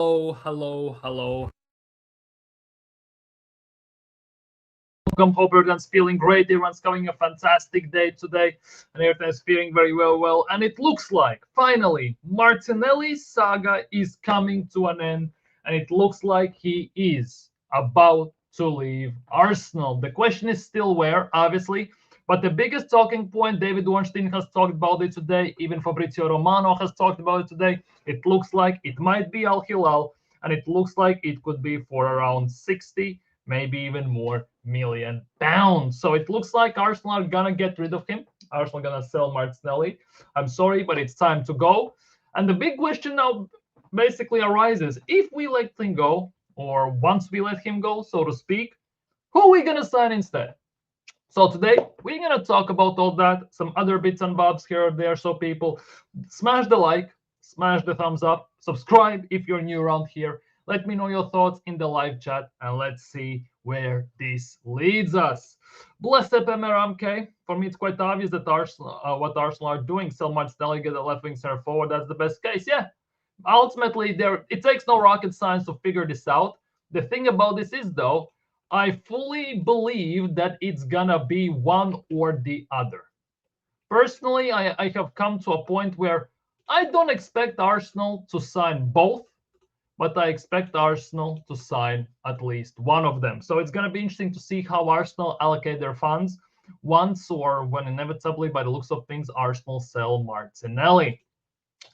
Hello, hello, hello. Welcome. Hope everyone's feeling great. Everyone's having a fantastic day today, and everyone's feeling very well. And it looks like finally Martinelli's saga is coming to an end, and it looks like he is about to leave Arsenal. The question is still where, obviously. But the biggest talking point, David Ornstein has talked about it today. Even Fabrizio Romano has talked about it today. It looks like it might be Al Hilal, and it looks like it could be for around 60, maybe even more million pounds. So it looks like Arsenal are gonna get rid of him. Arsenal gonna sell Martinelli. I'm sorry, but it's time to go. And the big question now basically arises: if we let him go, or once we let him go, so to speak, who are we gonna sign instead? So today we're gonna talk about all that, some other bits and bobs here or there. So people, smash the like, smash the thumbs up, subscribe if you're new around here. Let me know your thoughts in the live chat, and let's see where this leads us. Blessed MRMK. For me, it's quite obvious that Arsenal, what Arsenal are doing, sell Martinelli, get a left wing center forward. That's the best case. Yeah. Ultimately, it takes no rocket science to figure this out. The thing about this is, though, I fully believe that it's gonna be one or the other. Personally, I have come to a point where I don't expect Arsenal to sign both, but I expect Arsenal to sign at least one of them. So it's going to be interesting to see how Arsenal allocate their funds once or when inevitably, by the looks of things, Arsenal sell Martinelli.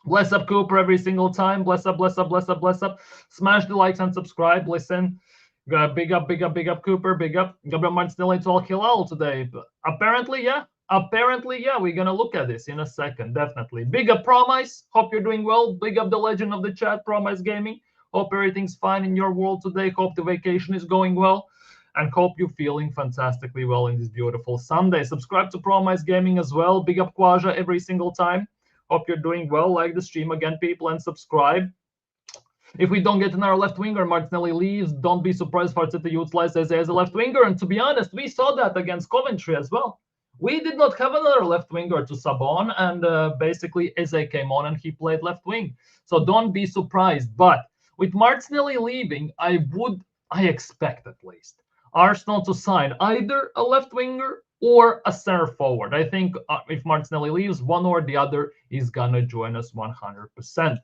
Bless up Cooper every single time. Bless up, bless up, bless up, bless up. Smash the likes and subscribe. Listen. Big up, big up, big up Cooper. Big up Gabriel Martinelli to Al Hilal today. But apparently, yeah. Apparently, yeah, we're gonna look at this in a second, definitely. Big up Promise. Hope you're doing well. Big up the legend of the chat, Promise Gaming. Hope everything's fine in your world today. Hope the vacation is going well. And hope you're feeling fantastically well in this beautiful Sunday. Subscribe to Promise Gaming as well. Big up Quaja every single time. Hope you're doing well. Like the stream again, people, and subscribe. If we don't get another left winger, Martinelli leaves. Don't be surprised if Arteta utilizes Eze as a left winger. And to be honest, we saw that against Coventry as well. We did not have another left winger to sub on, and basically Eze came on and he played left wing. So don't be surprised. But with Martinelli leaving, I expect at least Arsenal to sign either a left winger or a center forward. I think if Martinelli leaves, one or the other is gonna join us 100%.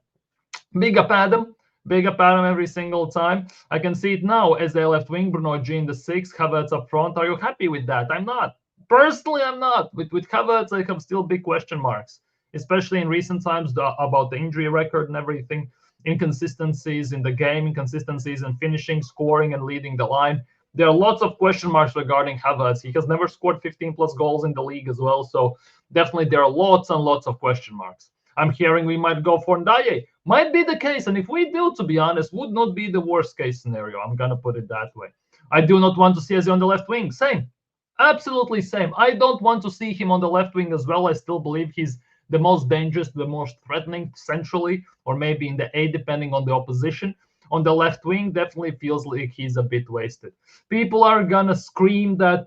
Big up Adam. Big up Adam every single time. I can see it now as they left wing, Bruno G in the 6, Havertz up front. Are you happy with that? I'm not. Personally, I'm not. With Havertz, I have still big question marks, especially in recent times about the injury record and everything, inconsistencies in the game, inconsistencies in finishing, scoring, and leading the line. There are lots of question marks regarding Havertz. He has never scored 15 plus goals in the league as well. So definitely there are lots and lots of question marks. I'm hearing we might go for Ndaye. Might be the case. And if we do, to be honest, would not be the worst case scenario. I'm going to put it that way. I do not want to see Eze on the left wing. Same. Absolutely same. I don't want to see him on the left wing as well. I still believe he's the most dangerous, the most threatening centrally, or maybe in the A, depending on the opposition. On the left wing, definitely feels like he's a bit wasted. People are going to scream that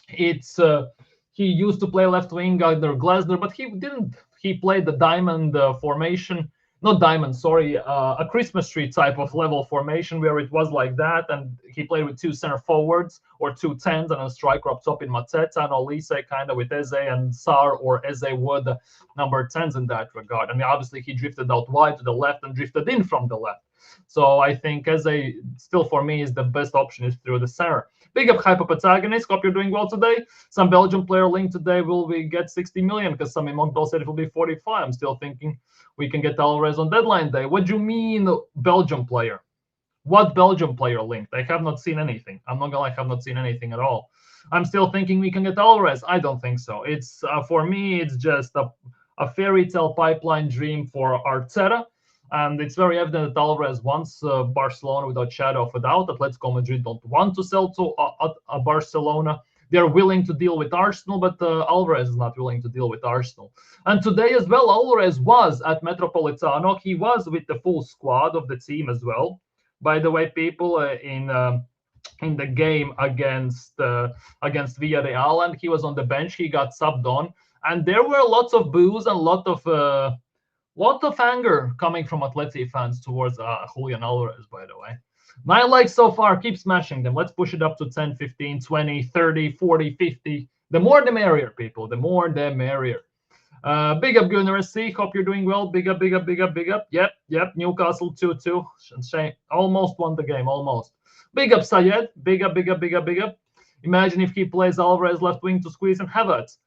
he used to play left wing under Glasner, but he didn't. He played the diamond formation, not diamond, sorry, a Christmas tree type of level formation where it was like that, and he played with two center forwards or two tens and a striker up top in Mateta and Olise, kind of with Eze and Sar or Eze Wood, number 10s in that regard. I mean, obviously he drifted out wide to the left and drifted in from the left. So I think Eze still for me is the best option is through the center. Big up Hyper Protagonist. Hope you're doing well today. Some Belgian player linked today. Will we get 60 million? Because Sammy Monkbell said it will be 45. I'm still thinking we can get Alvarez on deadline day. What do you mean, Belgian player? What Belgian player linked? I have not seen anything. I'm not gonna lie, I have not seen anything at all. I'm still thinking we can get Alvarez. I don't think so. It's for me, it's just a fairy tale pipeline dream for Arteta. And it's very evident that Alvarez wants Barcelona without shadow of a doubt. Atletico Madrid don't want to sell to Barcelona. They're willing to deal with Arsenal, but Alvarez is not willing to deal with Arsenal. And today as well, Alvarez was at Metropolitano. He was with the full squad of the team as well. By the way, people, in the game against Villarreal, and he was on the bench. He got subbed on, and there were lots of boos and a lot of Lot of anger coming from Atleti fans towards Julian Alvarez, by the way. 9 likes so far. Keep smashing them. Let's push it up to 10, 15, 20, 30, 40, 50. The more the merrier, people. The more the merrier. Big up, Gunnar SC. Hope you're doing well. Big up, big up, big up, big up. Yep. Newcastle 2-2. Shame. Almost won the game. Almost. Big up, Sayed. Big up, big up, big up, big up. Imagine if he plays Alvarez left wing to squeeze and Havertz.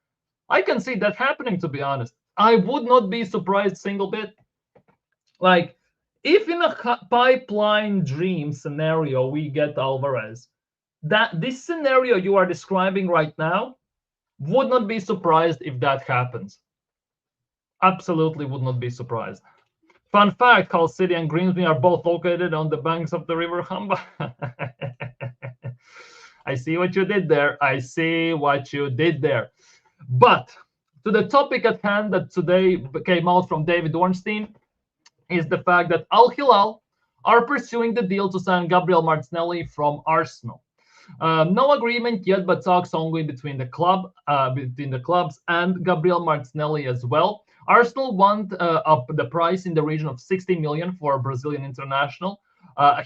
I can see that happening, to be honest. I would not be surprised single bit. Like, if in a pipeline dream scenario we get Alvarez, that this scenario you are describing right now, would not be surprised if that happens. Absolutely would not be surprised. Fun fact, Hull City and Grimsby are both located on the banks of the River Humber. I see what you did there. I see what you did there. But to the topic at hand that today came out from David Ornstein is the fact that Al-Hilal are pursuing the deal to sign Gabriel Martinelli from Arsenal. No agreement yet, but talks ongoing between the clubs and Gabriel Martinelli as well. Arsenal want up the price in the region of 60 million for a Brazilian international.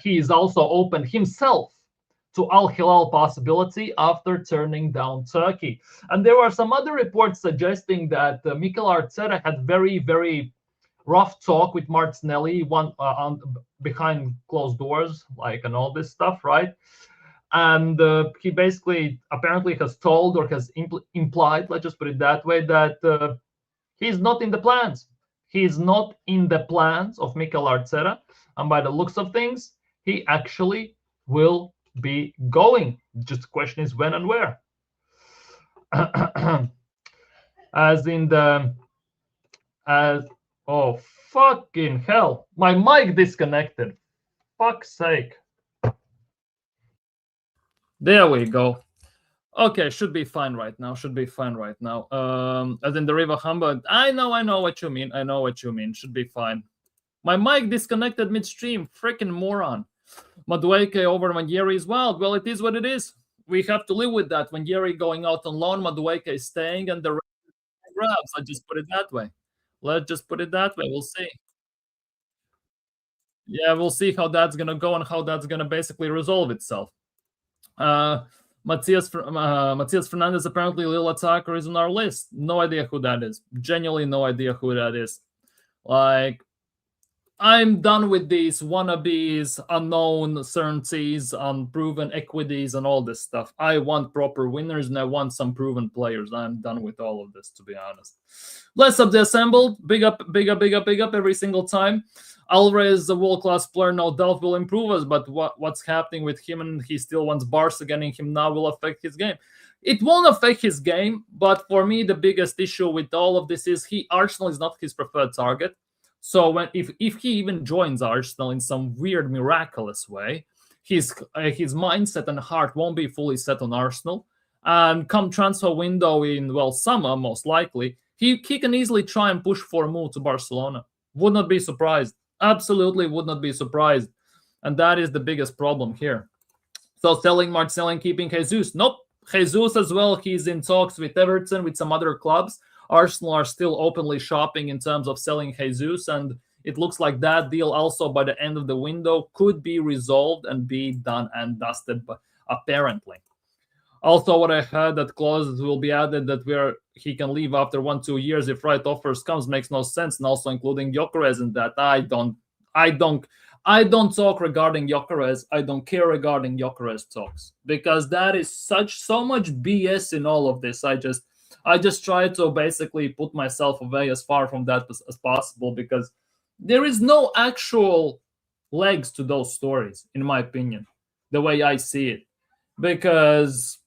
He is also open himself to Al-Hilal possibility after turning down Turkey. And there are some other reports suggesting that Mikel Arteta had very, very rough talk with Martinelli behind closed doors, like, and all this stuff, right? And he basically apparently has told or has implied, let's just put it that way, that he's not in the plans. He's not in the plans of Mikel Arteta. And by the looks of things, he actually will be going. Just the question is when and where. Oh, fucking hell. My mic disconnected. Fuck's sake. There we go. Okay, should be fine right now. As in the River Humber. I know what you mean. Should be fine. My mic disconnected midstream. Freaking moron. Madueke over Mangieri is wild. Well, it is what it is. We have to live with that. Mangieri going out on loan, Madueke is staying, and the grabs. Let's just put it that way. We'll see. Yeah, we'll see how that's going to go and how that's going to basically resolve itself. Matias Fernandez, apparently Lille attacker, is on our list. No idea who that is. Genuinely no idea who that is. Like, I'm done with these wannabes, unknown certainties, unproven equities, and all this stuff. I want proper winners, and I want some proven players. I'm done with all of this, to be honest. Bless up the assembled. Big up every single time. Alvarez, a world-class player, no doubt will improve us, but what's happening with him, and he still wants Barca getting him now, will affect his game. It won't affect his game, but for me, the biggest issue with all of this is Arsenal is not his preferred target. So if he even joins Arsenal in some weird, miraculous way, his mindset and heart won't be fully set on Arsenal. And come transfer window in, summer, most likely, he can easily try and push for a move to Barcelona. Would not be surprised. Absolutely would not be surprised. And that is the biggest problem here. So selling Martinelli and keeping Jesus. Nope. Jesus as well. He's in talks with Everton, with some other clubs. Arsenal are still openly shopping in terms of selling Jesus. And it looks like that deal also by the end of the window could be resolved and be done and dusted, but apparently. Also, what I heard that clauses will be added that he can leave after 1-2 years if right offers comes makes no sense, and also including Gyökeres in that. I don't talk regarding Gyökeres. I don't care regarding Gyökeres talks because that is so much BS in all of this. I just try to basically put myself away as far from that as possible because there is no actual legs to those stories, in my opinion, the way I see it, because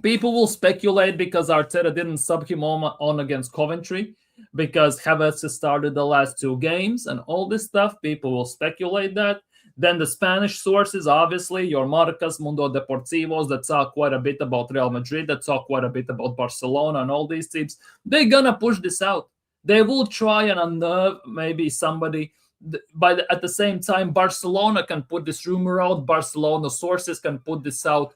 people will speculate because Arteta didn't sub him on against Coventry, because Havertz has started the last 2 games and all this stuff. People will speculate that. Then the Spanish sources, obviously, your Marcas, Mundo Deportivos, that talk quite a bit about Real Madrid, that talk quite a bit about Barcelona and all these teams. They're going to push this out. They will try and unnerve maybe somebody. But at the same time, Barcelona can put this rumor out. Barcelona sources can put this out.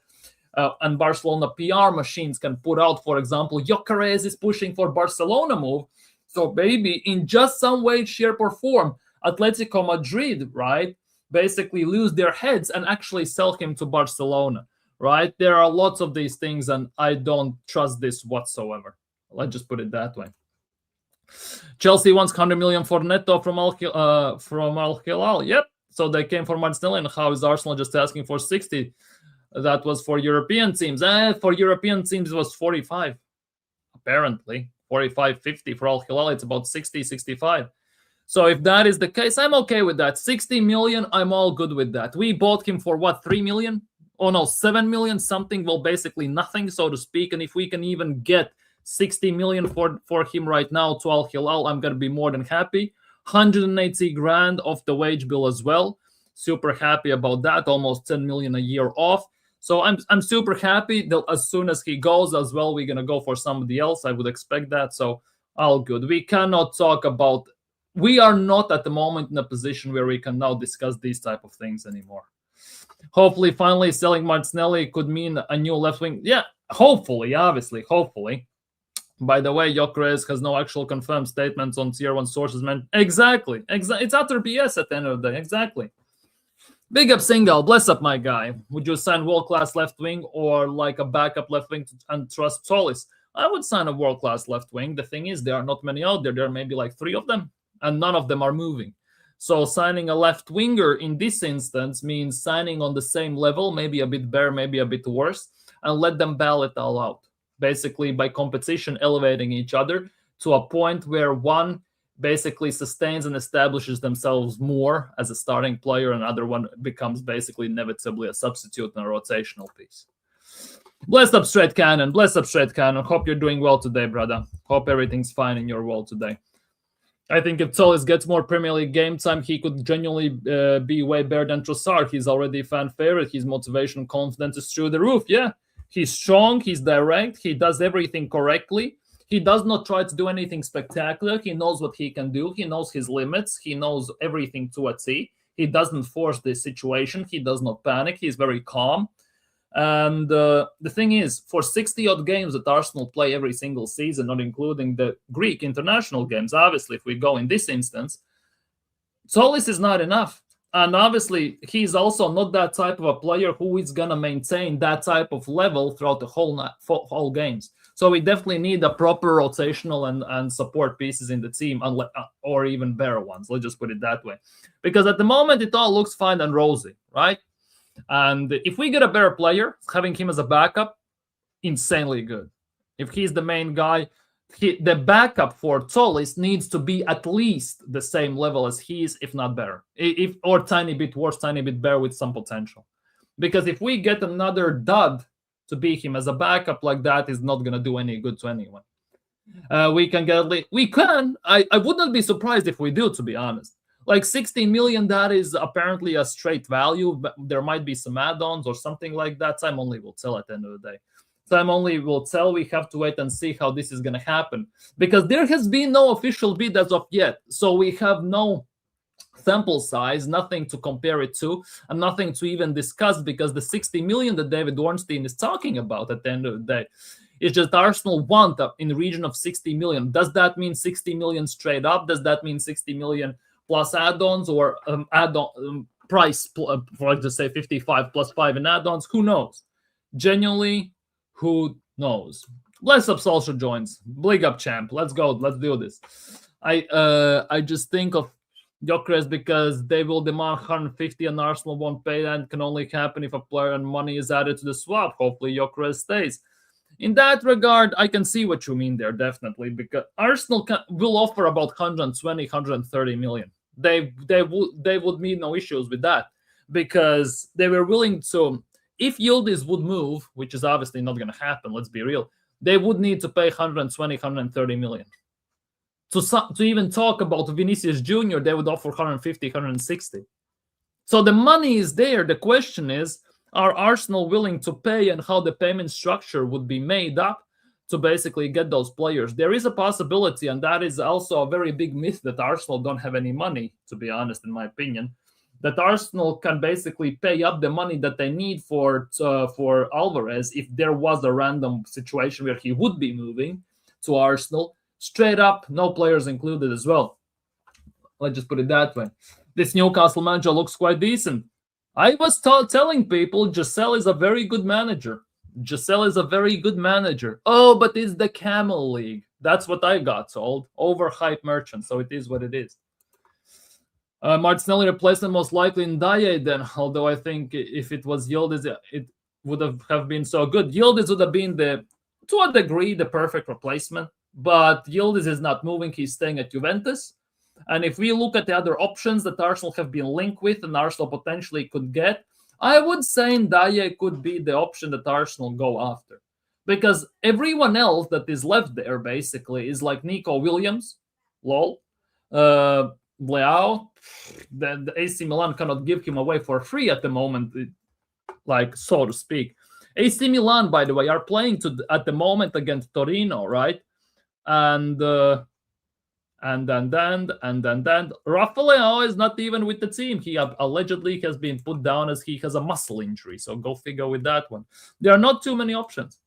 And Barcelona PR machines can put out, for example, Gyökeres is pushing for Barcelona move. So maybe in just some way, shape, or form, Atletico Madrid, right, basically lose their heads and actually sell him to Barcelona, right? There are lots of these things, and I don't trust this whatsoever. Let's just put it that way. Chelsea wants 100 million for Neto from Al Hilal. Yep. So they came for Martinelli, and how is Arsenal just asking for 60? That was for European teams. For European teams, it was 45. Apparently, 45, 50 for Al Hilal. It's about 60, 65. So if that is the case, I'm okay with that. 60 million, I'm all good with that. We bought him for what, 3 million? Oh no, 7 million, something, well, basically nothing, so to speak. And if we can even get 60 million for him right now to Al Hilal, I'm going to be more than happy. 180 grand off the wage bill as well. Super happy about that. Almost 10 million a year off. So I'm super happy that as soon as he goes as well, we're going to go for somebody else. I would expect that. So all good. We cannot talk about, we are not at the moment in a position where we can now discuss these type of things anymore. Hopefully, finally selling Martinelli could mean a new left wing. Yeah, hopefully, obviously, hopefully. By the way, Gyökeres has no actual confirmed statements on tier 1 sources. Man, exactly. It's utter BS at the end of the day. Exactly. Big up Single. Bless up, my guy. Would you sign world-class left wing or like a backup left wing and trust Solis? I would sign a world-class left wing. The thing is, there are not many out there. There are maybe like 3 of them, and none of them are moving. So signing a left winger in this instance means signing on the same level, maybe a bit better, maybe a bit worse, and let them battle it all out. Basically, by competition, elevating each other to a point where one basically sustains and establishes themselves more as a starting player, and another one becomes basically inevitably a substitute and a rotational piece. Blessed up straight cannon. Blessed up straight cannon. Hope you're doing well today, brother. Hope everything's fine in your world today. I think if Solis gets more Premier League game time, he could genuinely be way better than Trossard. He's already a fan favorite. His motivation and confidence is through the roof. Yeah, he's strong. He's direct. He does everything correctly. He does not try to do anything spectacular. He knows what he can do. He knows his limits. He knows everything to a T. He doesn't force the situation. He does not panic. He's very calm. And the thing is, for 60-odd games that Arsenal play every single season, not including the Greek international games, obviously, if we go in this instance, Solis is not enough. And obviously, he's also not that type of a player who is going to maintain that type of level throughout the whole games. So we definitely need a proper rotational and support pieces in the team, or even better ones. Let's just put it that way. Because at the moment, it all looks fine and rosy, right? And if we get a better player, having him as a backup, insanely good. If he's the main guy, the backup for Solis needs to be at least the same level as he is, if not better. Or tiny bit worse, tiny bit better with some potential. Because if we get another dud to be him as a backup like that, is not going to do any good to anyone. We can. I wouldn't be surprised if we do, to be honest. Like 16 million, that is apparently a straight value, but there might be some add-ons or something like that. Time only will tell at the end of the day. Time only will tell. We have to wait and see how this is going to happen. Because there has been no official bid as of yet. So we have no sample size, nothing to compare it to, and nothing to even discuss, because the 60 million that David Ornstein is talking about at the end of the day is just Arsenal want in the region of 60 million. Does that mean 60 million straight up? Does that mean 60 million plus add-ons, or add-on price for, like, to say 55 plus 5 in add-ons? Who knows? Genuinely, who knows? Bless up Solskjaer joins. Big up champ. Let's go. Let's do this. I just think of Gyökeres because they will demand 150 and Arsenal won't pay that. It can only happen if a player and money is added to the swap. Hopefully Gyökeres stays. In that regard, I can see what you mean there, definitely, because Arsenal will offer about 120, 130 million. They would meet no issues with that, because they were willing to, if Yildiz would move, which is obviously not going to happen, let's be real, they would need to pay 120, 130 million. To even talk about Vinicius Jr., they would offer 150, 160. So the money is there. The question is, are Arsenal willing to pay, and how the payment structure would be made up to basically get those players? There is a possibility, and that is also a very big myth, that Arsenal don't have any money, to be honest, in my opinion, that Arsenal can basically pay up the money that they need for Alvarez if there was a random situation where he would be moving to Arsenal. Straight up, no players included as well. Let's just put it that way. This Newcastle manager looks quite decent. I was telling people Giselle is a very good manager. Giselle is a very good manager. Oh, but it's the Camel League. That's what I got told. Overhyped merchant, so it is what it is. Martinelli replacement most likely in Dye then, although I think if it was Yildiz, it would have been so good. Yildiz would have been, to a degree, the perfect replacement, but Yildiz is not moving. He's staying at Juventus. And if we look at the other options that Arsenal have been linked with and Arsenal potentially could get, I would say Ndaye could be the option that Arsenal go after. Because everyone else that is left there, basically, is like Nico Williams, lol, Leao. The AC Milan cannot give him away for free at the moment, like, so to speak. AC Milan, by the way, are playing at the moment against Torino, right? And then Rafael is not even with the team. He allegedly has been put down as he has a muscle injury. So go figure with that one. There are not too many options.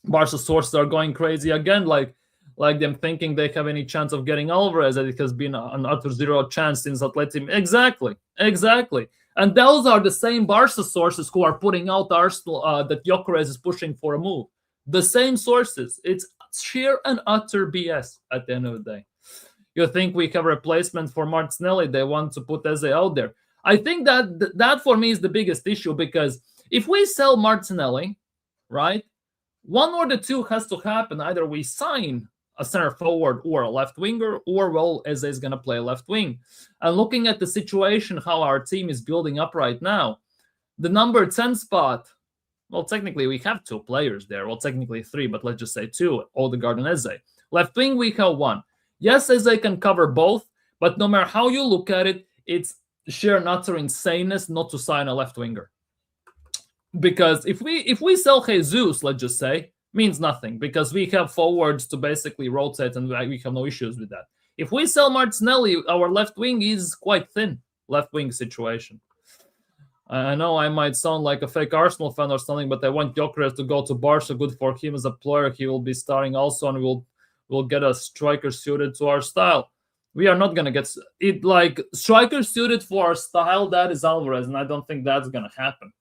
Barca sources are going crazy again, like them thinking they have any chance of getting Alvarez, that it has been an utter zero chance since Atleti. Exactly. And those are the same Barca sources who are putting out Arsenal that Gyökeres is pushing for a move. The same sources. It's sheer and utter BS at the end of the day. You think we have a replacement for Martinelli? They want to put Eze out there. I think that for me is the biggest issue, because if we sell Martinelli, right, one or the two has to happen. Either we sign a center forward or a left winger, or, well, Eze is going to play left wing. And looking at the situation, how our team is building up right now, the number 10 spot, well, technically we have two players there. Well, technically three, but let's just say two, Odegaard and Eze. Left wing, we have one. Yes, Eze can cover both, but no matter how you look at it, it's sheer and utter insaneness not to sign a left winger. Because if we sell Jesus, let's just say, means nothing, because we have forwards to basically rotate and we have no issues with that. If we sell Martinelli, our left wing is quite thin, left wing situation. I know I might sound like a fake Arsenal fan or something, but I want Gyökeres to go to Barca. Good for him as a player. He will be starting also, and we'll get a striker suited to our style. We are not going to get it, like, striker suited for our style. That is Alvarez, and I don't think that's going to happen.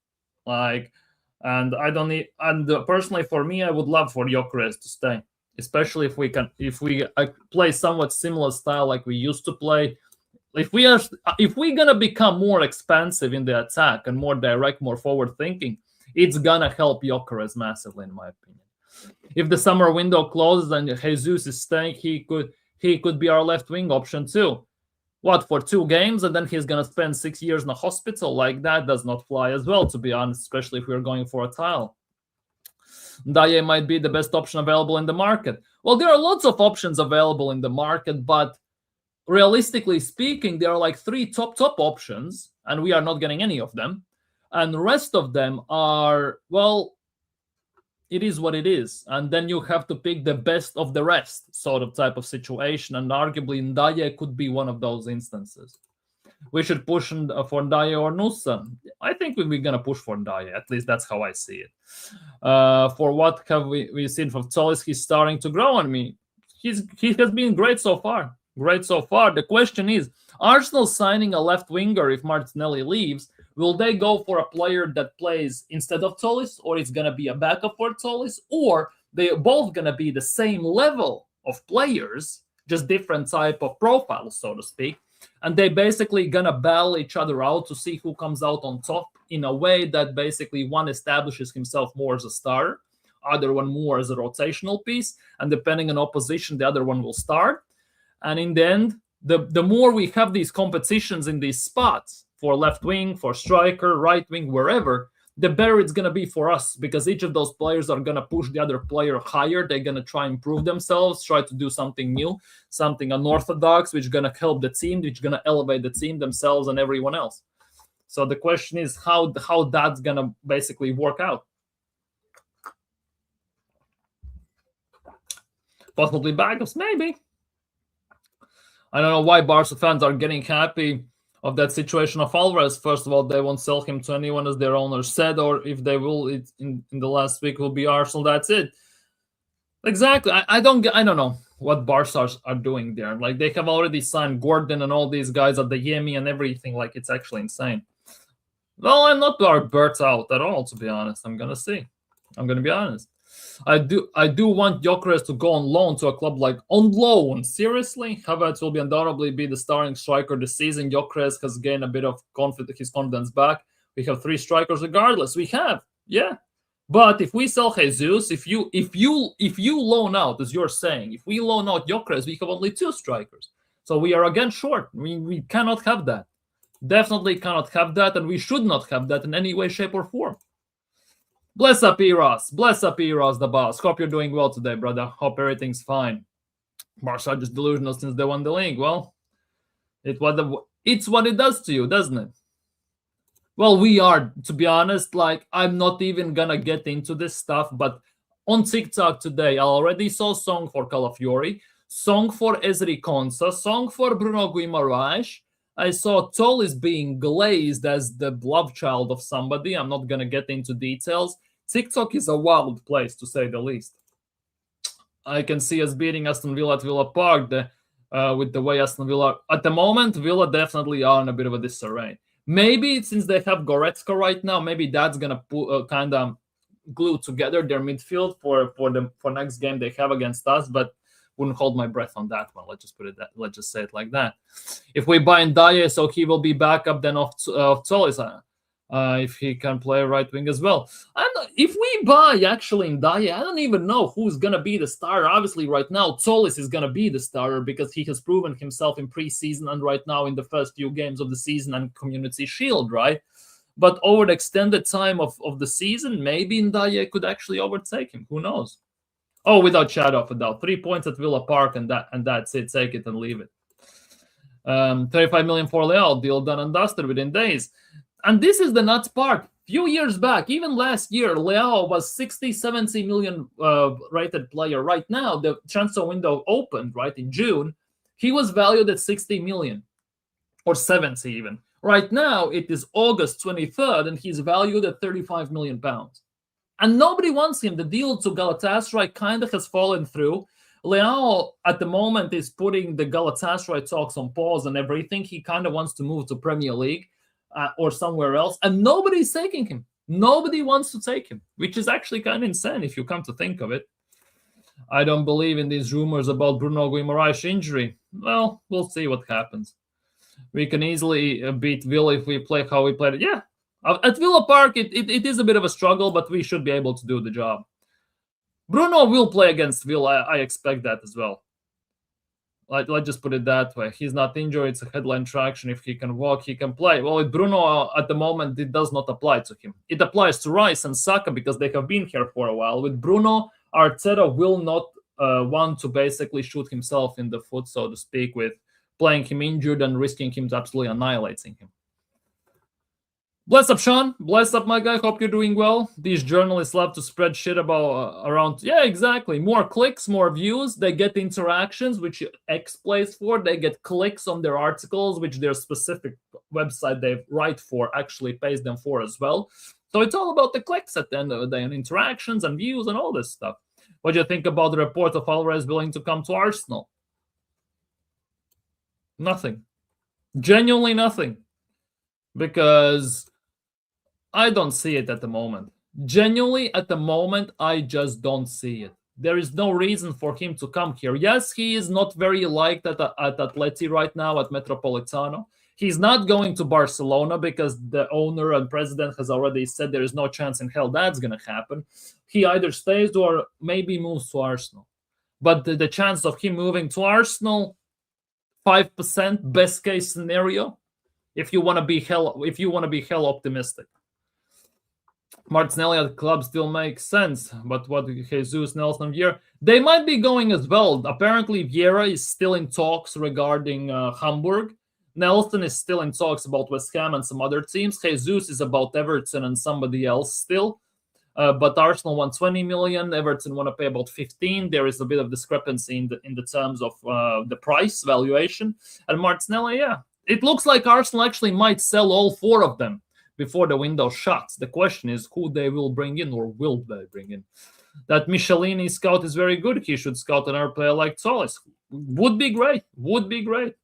And I don't need. And personally, for me, I would love for Gyökeres to stay, especially if we play somewhat similar style like we used to play. If we're gonna become more expansive in the attack and more direct, more forward thinking, it's gonna help Gyökeres massively, in my opinion. If the summer window closes and Jesus is staying, he could be our left wing option too. What, for 2 games, and then he's gonna spend 6 years in a hospital? Like, that does not fly as well, to be honest, especially if we're going for a title. Dye might be the best option available in the market. Well, there are lots of options available in the market, but realistically speaking, there are like 3 top options, and we are not getting any of them. And the rest of them are, well, it is what it is. And then you have to pick the best of the rest sort of type of situation. And arguably Ndaye could be one of those instances. We should push for Ndaye or Nusa. I think we're going to push for Ndaye. At least that's how I see it. For what have we seen from Tollis? He's starting to grow on me. He has been great so far. The question is, Arsenal signing a left winger if Martinelli leaves, will they go for a player that plays instead of Tollis, or it's going to be a backup for Tollis, or they're both going to be the same level of players, just different type of profiles, so to speak, and they basically going to battle each other out to see who comes out on top in a way that basically one establishes himself more as a starter, other one more as a rotational piece, and depending on opposition, the other one will start. And in the end, the more we have these competitions in these spots, for left wing, for striker, right wing, wherever, the better it's going to be for us, because each of those players are going to push the other player higher. They're going to try and improve themselves, try to do something new, something unorthodox, which is going to help the team, which is going to elevate the team themselves and everyone else. So the question is how that's going to basically work out. Possibly backups, maybe. I don't know why Barca fans are getting happy of that situation of Alvarez. First of all, they won't sell him to anyone, as their owner said, or if they will, it in the last week will be Arsenal. That's it. Exactly. I don't know. what Barca are doing there. Like, they have already signed Gordon and all these guys at the Yemi and everything. Like, it's actually insane. Well, I'm not burnt out at all, to be honest. I'm gonna be honest. I do want Gyökeres to go on loan to a club like on loan. Seriously, Havertz will undoubtedly be the starting striker this season. Gyökeres has gained a bit of his confidence back. We have 3 strikers regardless. We have, yeah. But if we sell Jesus, if you loan out, as you're saying, if we loan out Gyökeres, we have only 2 strikers. So we are again short. We cannot have that. Definitely cannot have that, and we should not have that in any way, shape, or form. Bless up, Eros. Bless up, Eros, the boss. Hope you're doing well today, brother. Hope everything's fine. Barca just delusional since they won the league. Well, it's what it does to you, doesn't it? Well, we are, to be honest. Like, I'm not even gonna get into this stuff, but on TikTok today, I already saw song for Calafiori, song for Ezri Konsa, song for Bruno Guimaraes. I saw Tollis being glazed as the love child of somebody. I'm not gonna get into details. TikTok is a wild place, to say the least. I can see us beating Aston Villa at Villa Park with the way Aston Villa... At the moment, Villa definitely are in a bit of a disarray. Maybe since they have Goretzka right now, maybe that's going to kind of glue together their midfield for next game they have against us, but wouldn't hold my breath on that one. Let's just say it like that. If we buy Ndiaye, so he will be back up then of Tollis. If he can play right wing as well. And if we buy actually Ndiaye, I don't even know who's going to be the starter. Obviously, right now, Tollis is going to be the starter because he has proven himself in preseason and right now in the first few games of the season and Community Shield, right? But over the extended time of the season, maybe Ndiaye could actually overtake him. Who knows? Oh, without shadow of a doubt. 3 points at Villa Park and that's it. Take it and leave it. 35 million for Leao, deal done and dusted within days. And this is the nuts part. Few years back, even last year, Leao was 60, 70 million rated player. Right now, the transfer window opened, right, in June. He was valued at 60 million or 70 even. Right now, it is August 23rd, and he's valued at 35 million pounds. And nobody wants him. The deal to Galatasaray kind of has fallen through. Leao, at the moment, is putting the Galatasaray talks on pause and everything. He kind of wants to move to Premier League. Or somewhere else, and nobody's taking him. Nobody wants to take him, which is actually kind of insane if you come to think of it. I don't believe in these rumors about Bruno Guimaraes' injury. Well, we'll see what happens. We can easily beat Villa if we play how we played it. Yeah, at Villa Park, it is a bit of a struggle, but we should be able to do the job. Bruno will play against Villa. I expect that as well. Let's just put it that way. He's not injured. It's a headline traction. If he can walk, he can play. Well, with Bruno, at the moment, it does not apply to him. It applies to Rice and Saka because they have been here for a while. With Bruno, Arteta will not want to basically shoot himself in the foot, so to speak, with playing him injured and risking him to absolutely annihilating him. Bless up, Sean. Bless up, my guy. Hope you're doing well. These journalists love to spread shit about around. Yeah, exactly. More clicks, more views. They get interactions, which X plays for. They get clicks on their articles, which their specific website they write for actually pays them for as well. So it's all about the clicks at the end of the day, and interactions and views and all this stuff. What do you think about the report of Alvarez willing to come to Arsenal? Nothing. Genuinely nothing. Because I don't see it at the moment. Genuinely, at the moment, I just don't see it. There is no reason for him to come here. Yes, he is not very liked at Atleti right now, at Metropolitano. He's not going to Barcelona because the owner and president has already said there is no chance in hell that's going to happen. He either stays or maybe moves to Arsenal. But the chance of him moving to Arsenal, 5%, best case scenario, if you want to be hell optimistic. Martinelli at the club still makes sense, but what Jesus, Nelson, Vieira, they might be going as well. Apparently, Vieira is still in talks regarding Hamburg. Nelson is still in talks about West Ham and some other teams. Jesus is about Everton and somebody else still. But Arsenal want 20 million. Everton want to pay about 15. There is a bit of discrepancy in the terms of the price valuation. And Martinelli, yeah, it looks like Arsenal actually might sell all 4 of them before the window shuts. The question is who they will bring in, or will they bring in? that Michelini scout is very good. He should scout another player like Solis. Would be great. Would be great.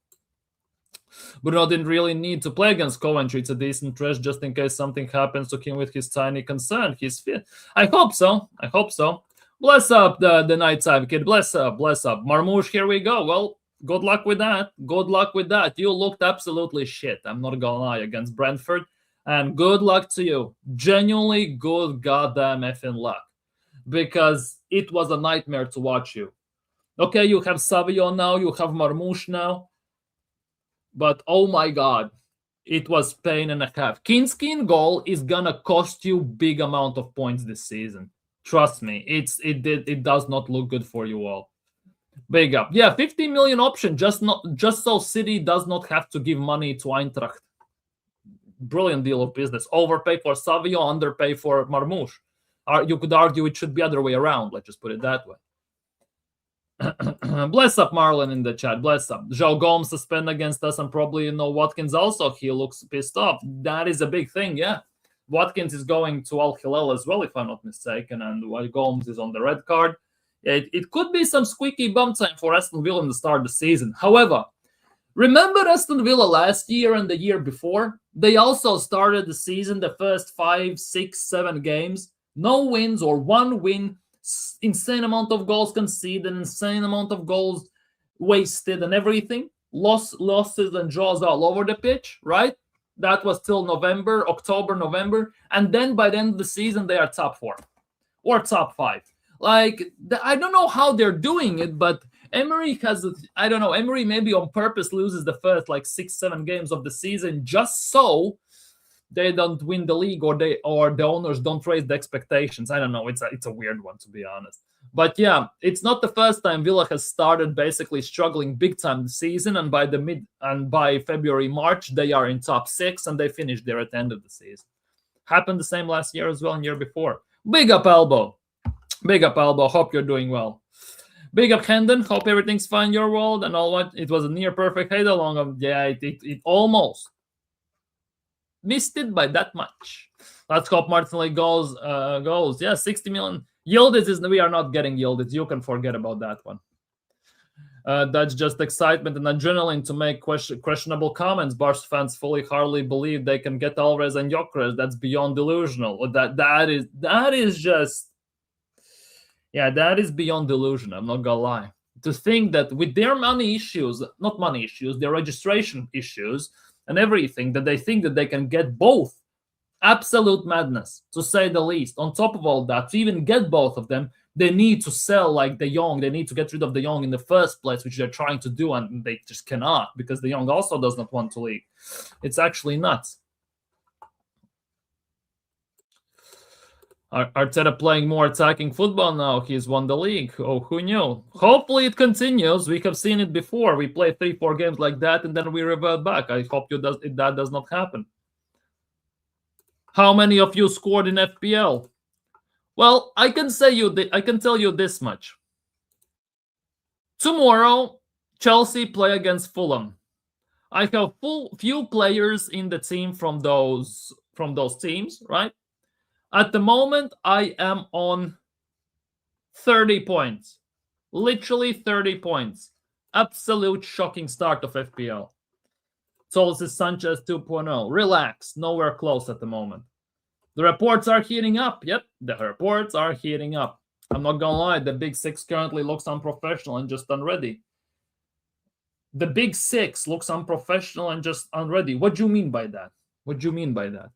Bruno didn't really need to play against Coventry. It's a decent trash just in case something happens to him with his tiny concern. He's fit. I hope so. I hope so. Bless up the nighttime kid. Bless up. Bless up. Marmouche, here we go. Well, good luck with that. Good luck with that. You looked absolutely shit. I'm not gonna lie, against Brentford. And good luck to you. Genuinely good goddamn effing luck. Because it was a nightmare to watch you. Okay, you have Savio now. You have Marmouche now. But oh my god, it was pain and a half. Kinski goal is gonna cost you big amount of points this season. Trust me, it does not look good for you all. Big up. Yeah, 50 million option, just so City does not have to give money to Eintracht. Brilliant deal of business. Overpay for Savio, underpay for Marmouche. You could argue it should be other way around. Let's just put it that way. Bless up Marlon in the chat. Bless up. Joe Gomes suspended against us, and probably Watkins also. He looks pissed off. That is a big thing, yeah. Watkins is going to Al-Hilal as well, if I'm not mistaken, and while Gomes is on the red card. It could be some squeaky bum time for Aston Villa in the start of the season. However, remember Aston Villa last year and the year before? They also started the season, the first 5, 6, 7 games, no wins or 1 win. Insane amount of goals conceded, insane amount of goals wasted, and everything. Losses and draws all over the pitch, right? That was till October, November, and then by the end of the season they are top 4 or top 5. Like, I don't know how they're doing it, but Emery I don't know. Emery maybe on purpose loses the first like 6, 7 games of the season just so they don't win the league, or the owners don't raise the expectations. I don't know. It's a weird one, to be honest. But yeah, it's not the first time Villa has started basically struggling big time this season, and by February, March, they are in top 6 and they finish there at the end of the season. Happened the same last year as well and year before. Big up Elbow. Big up Elbow. Hope you're doing well. Big up Hendon. Hope everything's fine in your world and all what. It was a near perfect head along. Yeah, it almost missed it by that much. Let's hope Martinelli goes. Yeah, 60 million. Yildiz we are not getting Yildiz. You can forget about that one. That's just excitement and adrenaline to make questionable comments. Barca fans hardly believe they can get Alvarez and Gyökeres. That's beyond delusional. That is just, yeah, that is beyond delusion. I'm not gonna lie. To think that with their their registration issues and everything, that they think that they can get both. Absolute madness, to say the least. On top of all that, to even get both of them, they need to sell like De Jong. They need to get rid of De Jong in the first place, which they're trying to do, and they just cannot, because De Jong also does not want to leave. It's actually nuts. Arteta playing more attacking football now. He's won the league. Oh, who knew? Hopefully it continues. We have seen it before. We play 3-4 games like that, and then we revert back. I hope that does not happen. How many of you scored in FPL? Well, I can tell you this much. Tomorrow, Chelsea play against Fulham. I have few players in the team from those teams, right? At the moment, I am on 30 points. Literally 30 points. Absolute shocking start of FPL. Solis Sanchez 2.0. Relax. Nowhere close at the moment. The reports are heating up. Yep, the reports are heating up. I'm not gonna lie, the Big Six currently looks unprofessional and just unready. The Big Six looks unprofessional and just unready. What do you mean by that? What do you mean by that?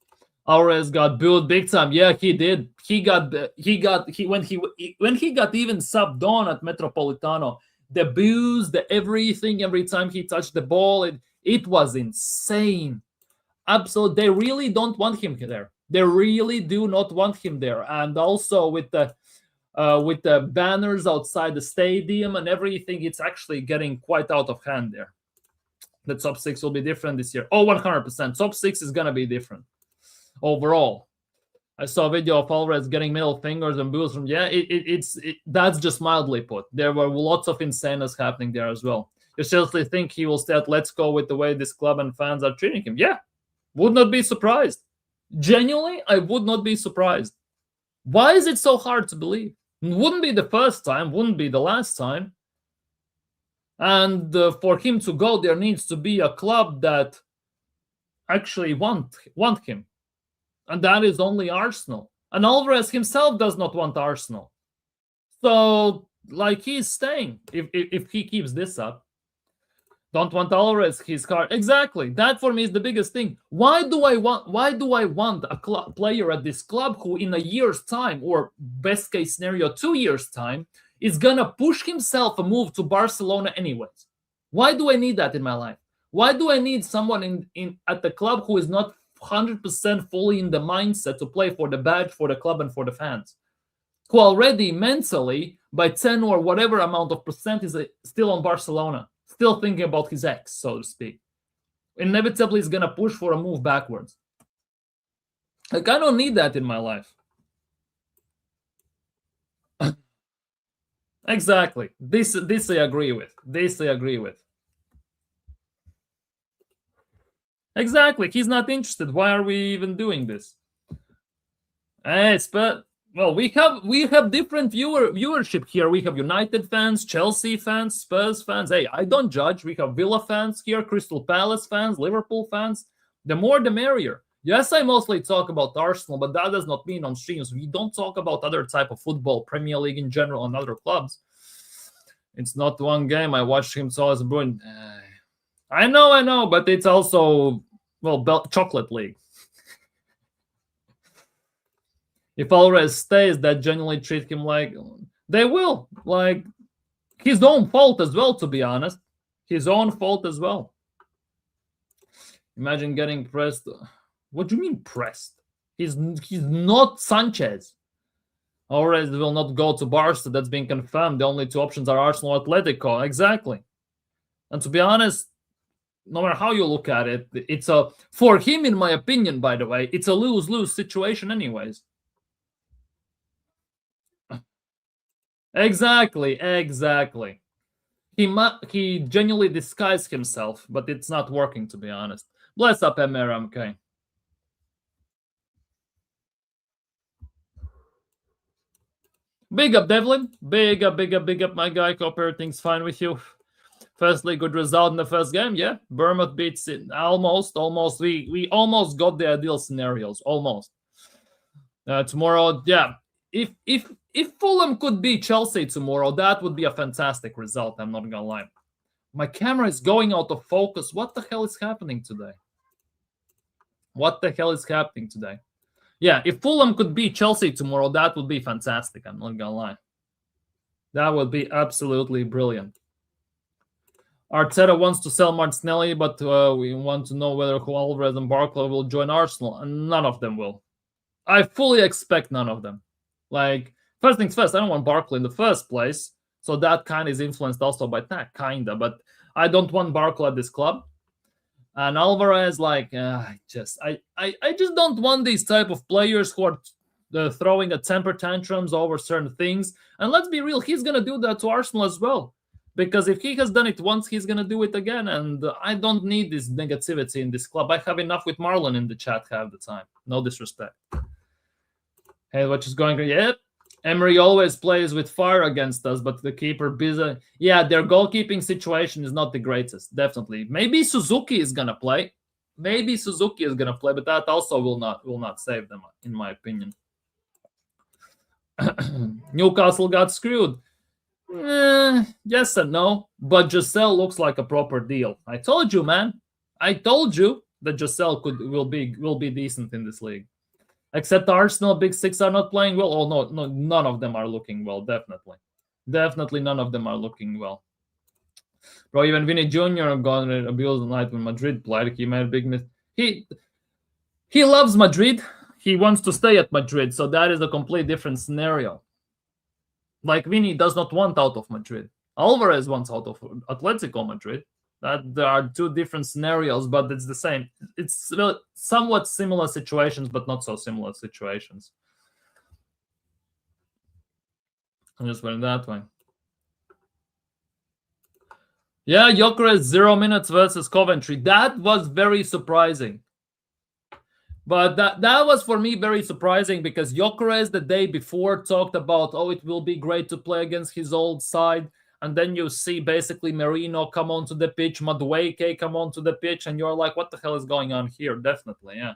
Alvarez got booed big time. Yeah, he did. When he got even subbed on at Metropolitano, the boos, the everything, every time he touched the ball, it was insane. Absolutely, they really don't want him there. They really do not want him there. And also with the banners outside the stadium and everything, it's actually getting quite out of hand there. The top 6 will be different this year. Oh, 100%. Top 6 is gonna be different. Overall, I saw a video of Alvarez getting middle fingers and boos from. Yeah, that's just mildly put. There were lots of insaneness happening there as well. You seriously think he will stay at Let's Go with the way this club and fans are treating him? Yeah, would not be surprised. Genuinely, I would not be surprised. Why is it so hard to believe? Wouldn't be the first time, wouldn't be the last time. And for him to go, there needs to be a club that actually want him. And that is only Arsenal. And Alvarez himself does not want Arsenal. So, like, he's staying if he keeps this up. Don't want Alvarez, his card. Exactly. That for me is the biggest thing. Why do I want a player at this club who in a year's time, or best case scenario 2 years time, is gonna push himself a move to Barcelona anyways? Why do I need that in my life? Why do I need someone in at the club who is not 100% fully in the mindset to play for the badge, for the club, and for the fans? Who already mentally, by 10 or whatever amount of percent, is still on Barcelona, still thinking about his ex, so to speak. Inevitably, is going to push for a move backwards. Like, I don't need that in my life. Exactly. This I agree with. This I agree with. Exactly. He's not interested. Why are we even doing this? Well, we have different viewership here. We have United fans, Chelsea fans, Spurs fans. Hey, I don't judge. We have Villa fans here, Crystal Palace fans, Liverpool fans. The more the merrier. Yes, I mostly talk about Arsenal, but that does not mean on streams we don't talk about other type of football, Premier League in general, and other clubs. It's not one game. I watched him so as Bruin. I know, but it's also, well, chocolate league. If Alvarez stays, that genuinely treat him like they will, like his own fault as well. To be honest, his own fault as well. Imagine getting pressed. What do you mean pressed? He's not Sanchez. Alvarez will not go to Barca. That's been confirmed. The only two options are Arsenal, Atletico. Exactly. And to be honest, no matter how you look at it, it's for him, in my opinion, by the way, it's a lose-lose situation anyways. Exactly. He genuinely disguised himself, but it's not working, to be honest. Bless up, MRMK. Big up, Devlin. Big up, my guy. Hope everything's fine with you. Firstly, good result in the first game. Yeah, Bournemouth beats it. Almost. We almost got the ideal scenarios. Almost. Tomorrow, yeah. If Fulham could beat Chelsea tomorrow, that would be a fantastic result. I'm not gonna lie. My camera is going out of focus. What the hell is happening today? Yeah, if Fulham could beat Chelsea tomorrow, that would be fantastic. I'm not gonna lie. That would be absolutely brilliant. Arteta wants to sell Martinelli, but we want to know whether Alvarez and Barkley will join Arsenal, and none of them will. I fully expect none of them. Like, first things first, I don't want Barkley in the first place, so that kind of is influenced also by that, kinda. But I don't want Barkley at this club. And Alvarez, like, I just don't want these type of players who are throwing a temper tantrums over certain things. And let's be real, he's gonna do that to Arsenal as well. Because if he has done it once, he's gonna do it again. And I don't need this negativity in this club. I have enough with Marlon in the chat half the time. No disrespect. Hey, what is going on? Yep. Emery always plays with fire against us, but the keeper busy. Yeah, their goalkeeping situation is not the greatest, definitely. Maybe Suzuki is gonna play. But that also will not save them, in my opinion. Newcastle got screwed. Yes and no, but Giselle looks like a proper deal. I told you, man. I told you that Giselle will be decent in this league. Except Arsenal, Big Six are not playing well. Oh, no, none of them are looking well, definitely. Definitely none of them are looking well. Bro, even Vinny Jr. got abused the night when Madrid played. He made a big mistake. He loves Madrid. He wants to stay at Madrid, so that is a completely different scenario. Like, Vinny does not want out of Madrid. Alvarez wants out of Atletico Madrid. That there are two different scenarios, but it's the same. It's somewhat similar situations, but not so similar situations. I'm just putting that way. Yeah, Gyökeres 0 minutes versus Coventry. That was very surprising. But that was for me very surprising because Gyökeres the day before talked about, oh, it will be great to play against his old side. And then you see basically Merino come onto the pitch, Madueke come onto the pitch, and you're like, what the hell is going on here? Definitely, yeah.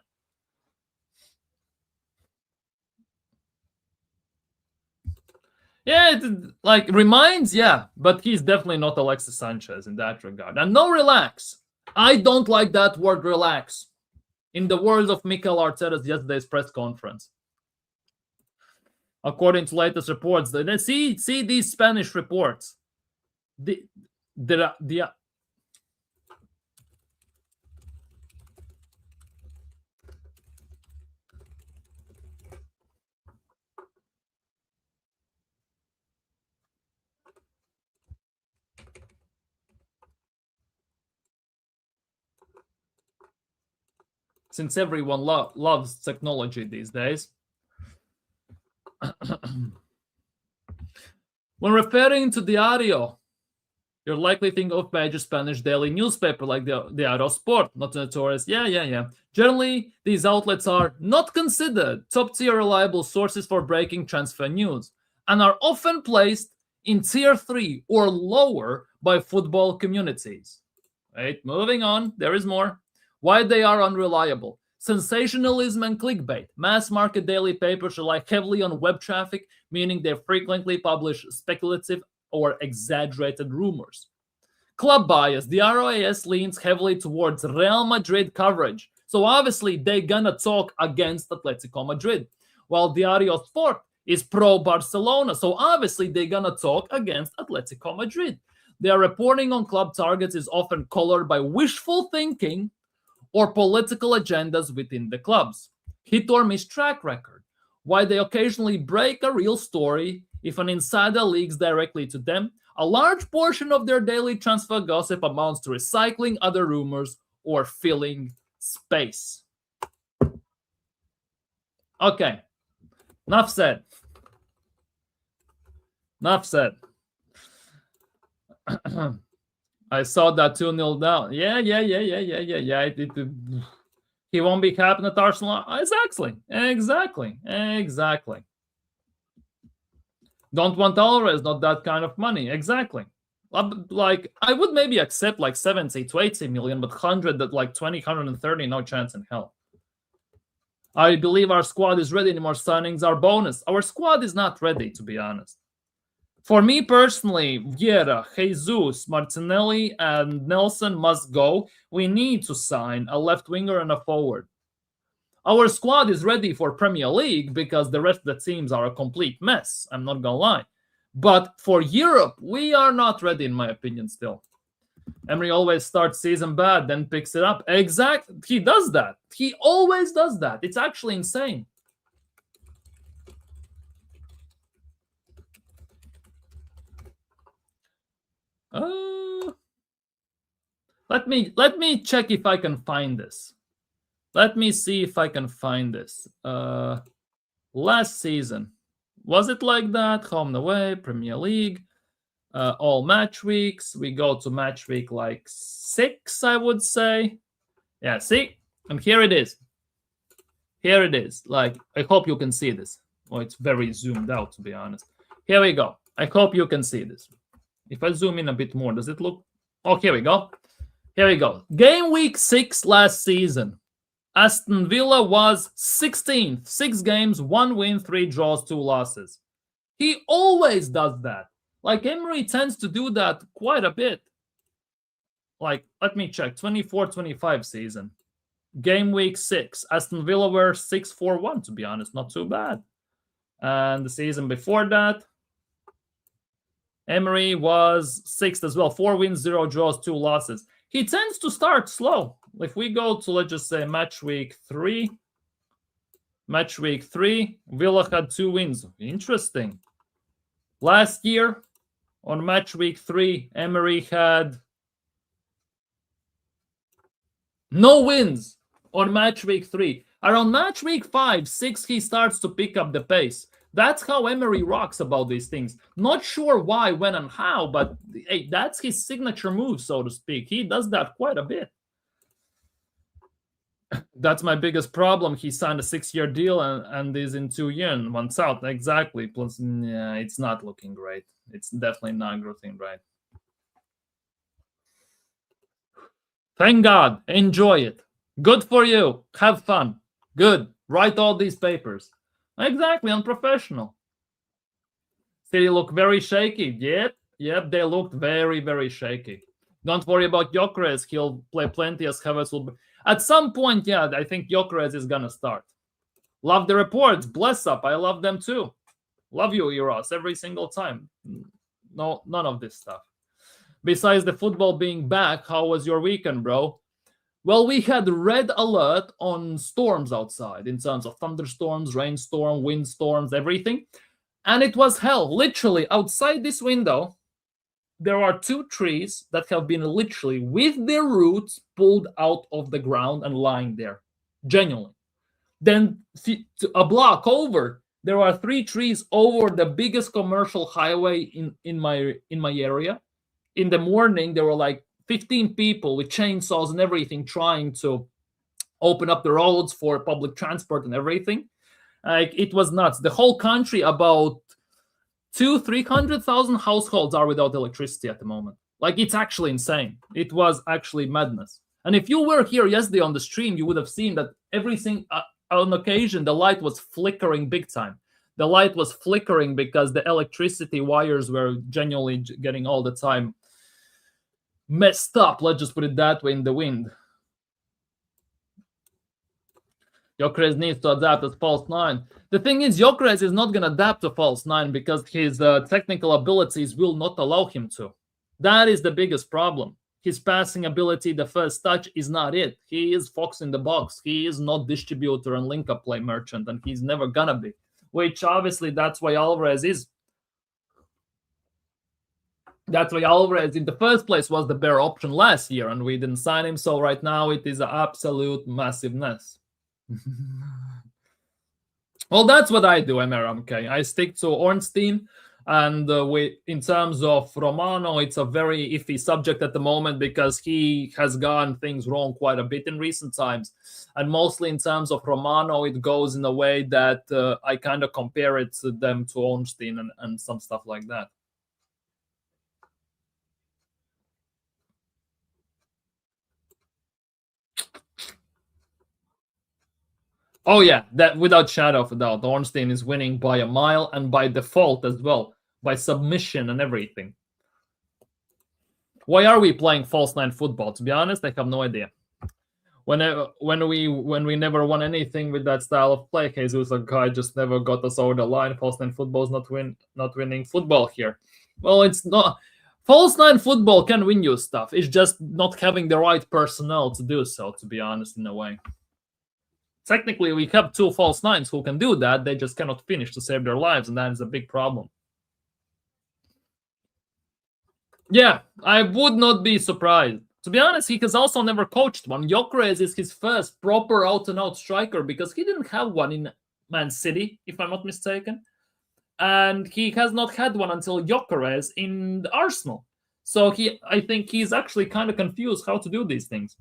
Yeah, it reminds, yeah, but he's definitely not Alexis Sanchez in that regard. And no relax. I don't like that word relax. In the words of Mikel Arteta's yesterday's press conference. According to latest reports, see these Spanish reports. Since everyone loves technology these days. When referring to Diario, you're likely thinking of major Spanish daily newspaper like Diario Sport, not notorious. Yeah. Generally, these outlets are not considered top-tier reliable sources for breaking transfer news and are often placed in tier 3 or lower by football communities. Right, moving on, there is more. Why they are unreliable. Sensationalism and clickbait. Mass market daily papers rely heavily on web traffic, meaning they frequently publish speculative or exaggerated rumors. Club bias. The ROAS leans heavily towards Real Madrid coverage. So obviously they're gonna talk against Atletico Madrid. While Diario Sport is pro-Barcelona. So obviously they're gonna talk against Atletico Madrid. Their reporting on club targets is often colored by wishful thinking or political agendas within the clubs. Hit or miss track record. Why they occasionally break a real story if an insider leaks directly to them. A large portion of their daily transfer gossip amounts to recycling other rumors or filling space. Okay. Enough said. I saw that 2-0 down. Yeah. He won't be captain at Arsenal. Exactly. Don't want Alvarez, not that kind of money. Exactly. Like, I would maybe accept like 70 to 80 million, but 100 at like 20, 130, no chance in hell. I believe our squad is ready. Any more signings are bonus. Our squad is not ready, to be honest. For me personally, Vieira, Jesus, Martinelli, and Nelson must go. We need to sign a left winger and a forward. Our squad is ready for Premier League because the rest of the teams are a complete mess. I'm not gonna lie. But for Europe, we are not ready, in my opinion, still. Emery always starts season bad, then picks it up. Exactly. He does that. He always does that. It's actually insane. Let me check if I can find this. Let me see if I can find this. Last season, was it like that? Home and away, Premier League, all match weeks. We go to match week like 6, I would say. Yeah, see? And here it is. Like, I hope you can see this. Oh, it's very zoomed out, to be honest. Here we go. I hope you can see this. If I zoom in a bit more, does it look? Oh, here we go. Game week 6 last season. Aston Villa was 16th. 6 games, 1 win, 3 draws, 2 losses. He always does that. Like, Emery tends to do that quite a bit. Like, let me check. 24-25 season. Game week 6. Aston Villa were 6-4-1, to be honest. Not too bad. And the season before that, Emery was 6th as well. 4 wins, 0 draws, 2 losses. He tends to start slow. If we go to, let's just say, match week 3, Villa had 2 wins. Interesting. Last year, on match week 3, Emery had no wins on match week 3. Around match week 5, 6, he starts to pick up the pace. That's how Emery rocks about these things. Not sure why, when, and how, but hey, that's his signature move, so to speak. He does that quite a bit. That's my biggest problem. He signed a 6-year deal and is in 2 years and wants out. Exactly. Plus, yeah, it's not looking great. It's definitely not looking right. Thank God. Enjoy it. Good for you. Have fun. Good. Write all these papers. Exactly. Unprofessional. City look very shaky. Yep. They looked very, very shaky. Don't worry about Gyökeres. He'll play plenty as Havertz will be. At some point, yeah, I think Gyökeres is going to start. Love the reports. Bless up. I love them too. Love you, Eros, every single time. No, none of this stuff. Besides the football being back, how was your weekend, bro? Well, we had red alert on storms outside in terms of thunderstorms, rainstorm, windstorms, everything. And it was hell. Literally, outside this window, there are 2 trees that have been literally with their roots pulled out of the ground and lying there. Genuinely. Then a block over, there are 3 trees over the biggest commercial highway in my area. In the morning, there were like 15 people with chainsaws and everything trying to open up the roads for public transport and everything. Like, it was nuts. The whole country, about 300,000 households are without electricity at the moment. Like, it's actually insane. It was actually madness. And if you were here yesterday on the stream, you would have seen that everything on occasion, the light was flickering big time. The light was flickering because the electricity wires were genuinely getting all the time messed up. Let's just put it that way, in the wind. Gyökeres needs to adapt as false 9. The thing is, Gyökeres is not going to adapt to false 9 because his technical abilities will not allow him to. That is the biggest problem. His passing ability, the first touch, is not it. He is fox in the box. He is not distributor and link-up play merchant, and he's never going to be. Which, obviously, that's why Alvarez is. That's why Alvarez, in the first place, was the better option last year, and we didn't sign him. So right now, it is an absolute massive mess. Well, that's what I do, MRMK. I stick to Ornstein, and in terms of Romano, it's a very iffy subject at the moment because he has gotten things wrong quite a bit in recent times. And mostly in terms of Romano, it goes in a way that I kind of compare it to them to Ornstein and some stuff like that. Oh yeah, that without shadow of a doubt, Ornstein is winning by a mile and by default as well, by submission and everything. Why are we playing false 9 football? To be honest, I have no idea. When we never won anything with that style of play, Jesus, a guy just never got us over the line. False 9 football is not winning football here. Well, it's not. False 9 football can win you stuff. It's just not having the right personnel to do so, to be honest, in a way. Technically, we have 2 false 9s who can do that. They just cannot finish to save their lives, and that is a big problem. Yeah, I would not be surprised. To be honest, he has also never coached one. Gyökeres is his first proper out-and-out striker because he didn't have one in Man City, if I'm not mistaken. And he has not had one until Gyökeres in Arsenal. So I think he's actually kind of confused how to do these things.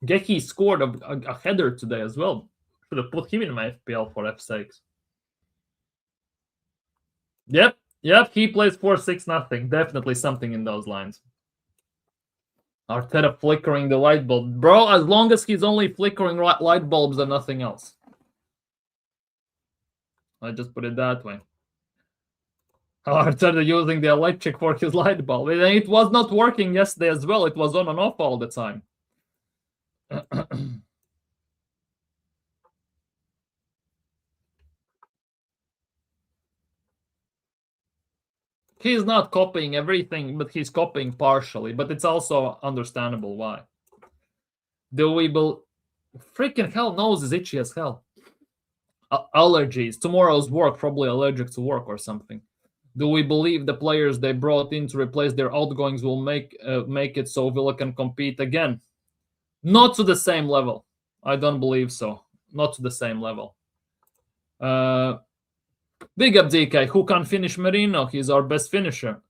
Geki scored a header today as well. Should have put him in my FPL for F's sakes. Yep, he plays 4-6-0. Definitely something in those lines. Arteta flickering the light bulb. Bro, as long as he's only flickering light bulbs and nothing else. I just put it that way. Arteta using the electric for his light bulb. And it was not working yesterday as well. It was on and off all the time. He's not copying everything, but he's copying partially. But it's also understandable why. Do we freaking hell nose is itchy as hell. Allergies. Tomorrow's work, probably allergic to work or something. Do we believe the players they brought in to replace their outgoings will make it so Villa can compete again? Not to the same level. I don't believe so. Not to the same level. Big up DK. Who can finish Merino? He's our best finisher.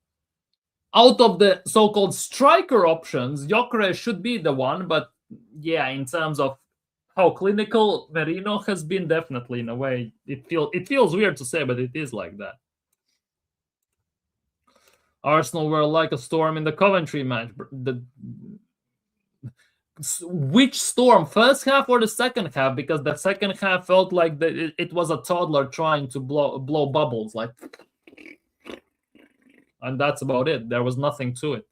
Out of the so-called striker options, Gyökeres should be the one, but yeah, in terms of how clinical Merino has been, definitely in a way, it feels weird to say, but it is like that. Arsenal were like a storm in the Coventry match. Which storm, first half or the second half? Because the second half felt like it was a toddler trying to blow bubbles, like, and that's about it. There was nothing to it.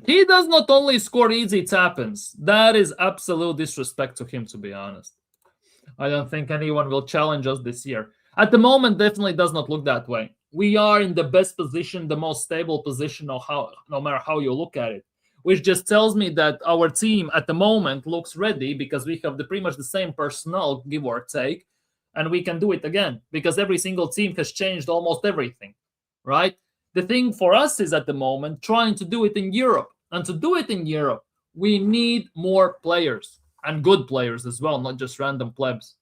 He does not only score easy tap-ins. That is absolute disrespect to him, to be honest. I don't think anyone will challenge us this year. At the moment, definitely does not look that way. We are in the best position, the most stable position, of how, no matter how you look at it, which just tells me that our team at the moment looks ready because we have pretty much the same personnel, give or take, and we can do it again because every single team has changed almost everything, right? The thing for us is at the moment trying to do it in Europe. And to do it in Europe, we need more players and good players as well, not just random plebs.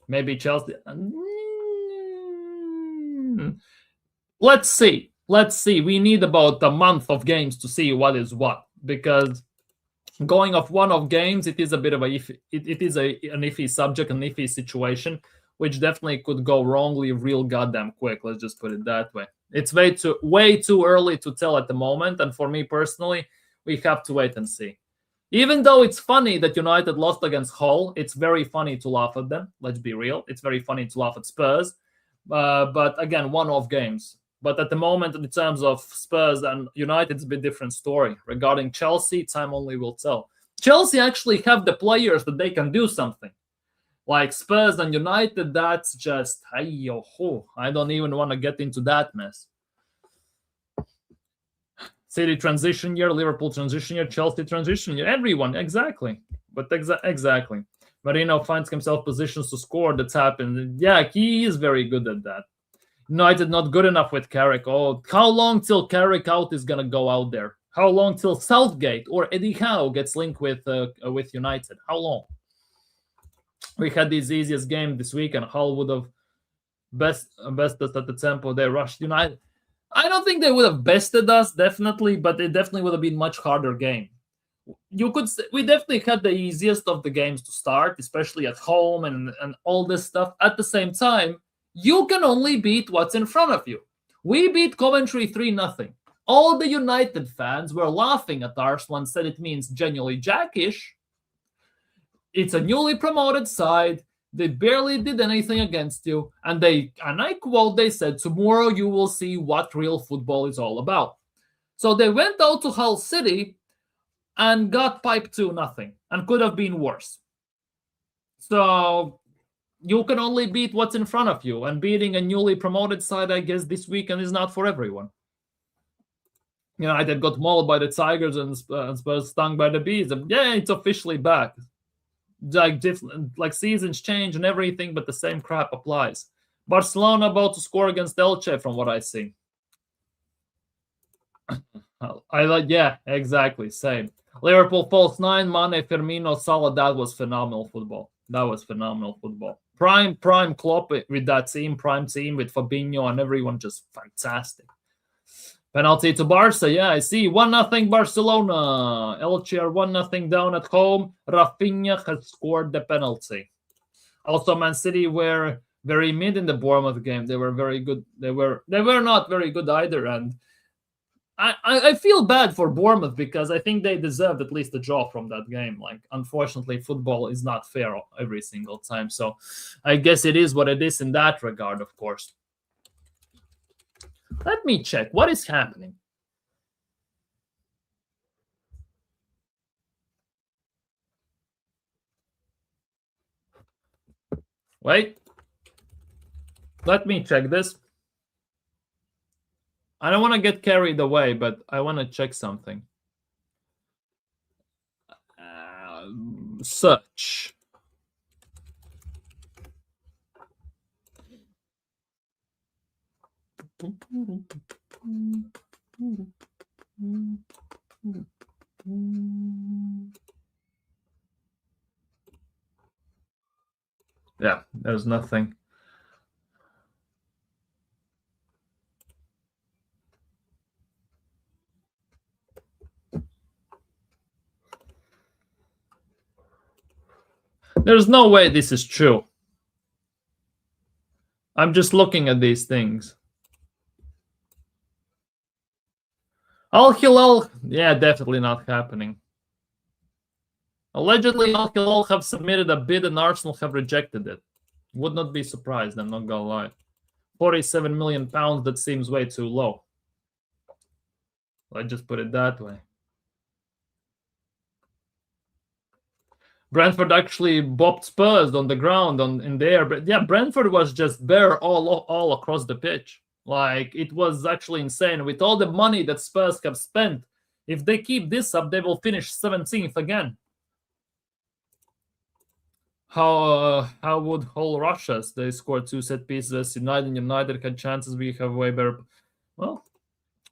Maybe Chelsea. Let's see. Let's see. We need about a month of games to see what is what, because going off one-off games, it is a bit of an iffy subject, an iffy situation, which definitely could go wrongly real goddamn quick. Let's just put it that way. It's way too early to tell at the moment, and for me personally, we have to wait and see. Even though it's funny that United lost against Hull, it's very funny to laugh at them. Let's be real. It's very funny to laugh at Spurs. But again, one-off games. But at the moment, in terms of Spurs and United, it's a bit different story. Regarding Chelsea, time only will tell. Chelsea actually have the players that they can do something. Like Spurs and United, that's just, I don't even want to get into that mess. City transition year, Liverpool transition year, Chelsea transition year, everyone, exactly. But exactly. Marino finds himself positions to score the tap, and yeah, he is very good at that. United not good enough with Carrick. Oh, how long till Carrick out is gonna go out there? How long till Southgate or Eddie Howe gets linked with United? How long? We had this easiest game this week, and Hull would have bested at the tempo they rushed United. I don't think they would have bested us, definitely, but it definitely would have been much harder game. We definitely had the easiest of the games to start, especially at home and all this stuff. At the same time, you can only beat what's in front of you. We beat Coventry 3-0. All the United fans were laughing at Arsenal and said it means genuinely Jackish. It's a newly promoted side. They barely did anything against you. And I quote, they said, tomorrow you will see what real football is all about. So they went out to Hull City and got piped 2-0 and could have been worse. So you can only beat what's in front of you, and beating a newly promoted side, I guess, this weekend is not for everyone. United got mauled by the Tigers and Spurs stung by the Bees. And yeah, it's officially back. Like seasons change and everything, but the same crap applies. Barcelona about to score against Elche, from what I see. Yeah, exactly, same. Liverpool false 9, Mane, Firmino, Salah. That was phenomenal football. Prime Klopp with that team, prime team with Fabinho and everyone, just fantastic. Penalty to Barca, yeah, I see. 1-0 Barcelona. Elche are 1-0 down at home. Rafinha has scored the penalty. Also, Man City were very mid in the Bournemouth game. They were very good. They were not very good either, and I feel bad for Bournemouth because I think they deserved at least a draw from that game. Like, unfortunately, football is not fair every single time. So I guess it is what it is in that regard, of course. Let me check. What is happening? Wait. Let me check this. I don't want to get carried away, but I want to check something. Search. Yeah, there's nothing. There's no way this is true. I'm just looking at these things. Al-Hilal, yeah, definitely not happening. Allegedly, Al-Hilal have submitted a bid and Arsenal have rejected it. Would not be surprised, I'm not gonna lie. 47 million pounds, that seems way too low. Let's just put it that way. Brentford actually bopped Spurs on the ground in the air. But yeah, Brentford was just bare all across the pitch. Like, it was actually insane. With all the money that Spurs have spent, if they keep this up, they will finish 17th again. How would Hull rush us? They scored 2 set pieces. United had chances. We have way better. Well,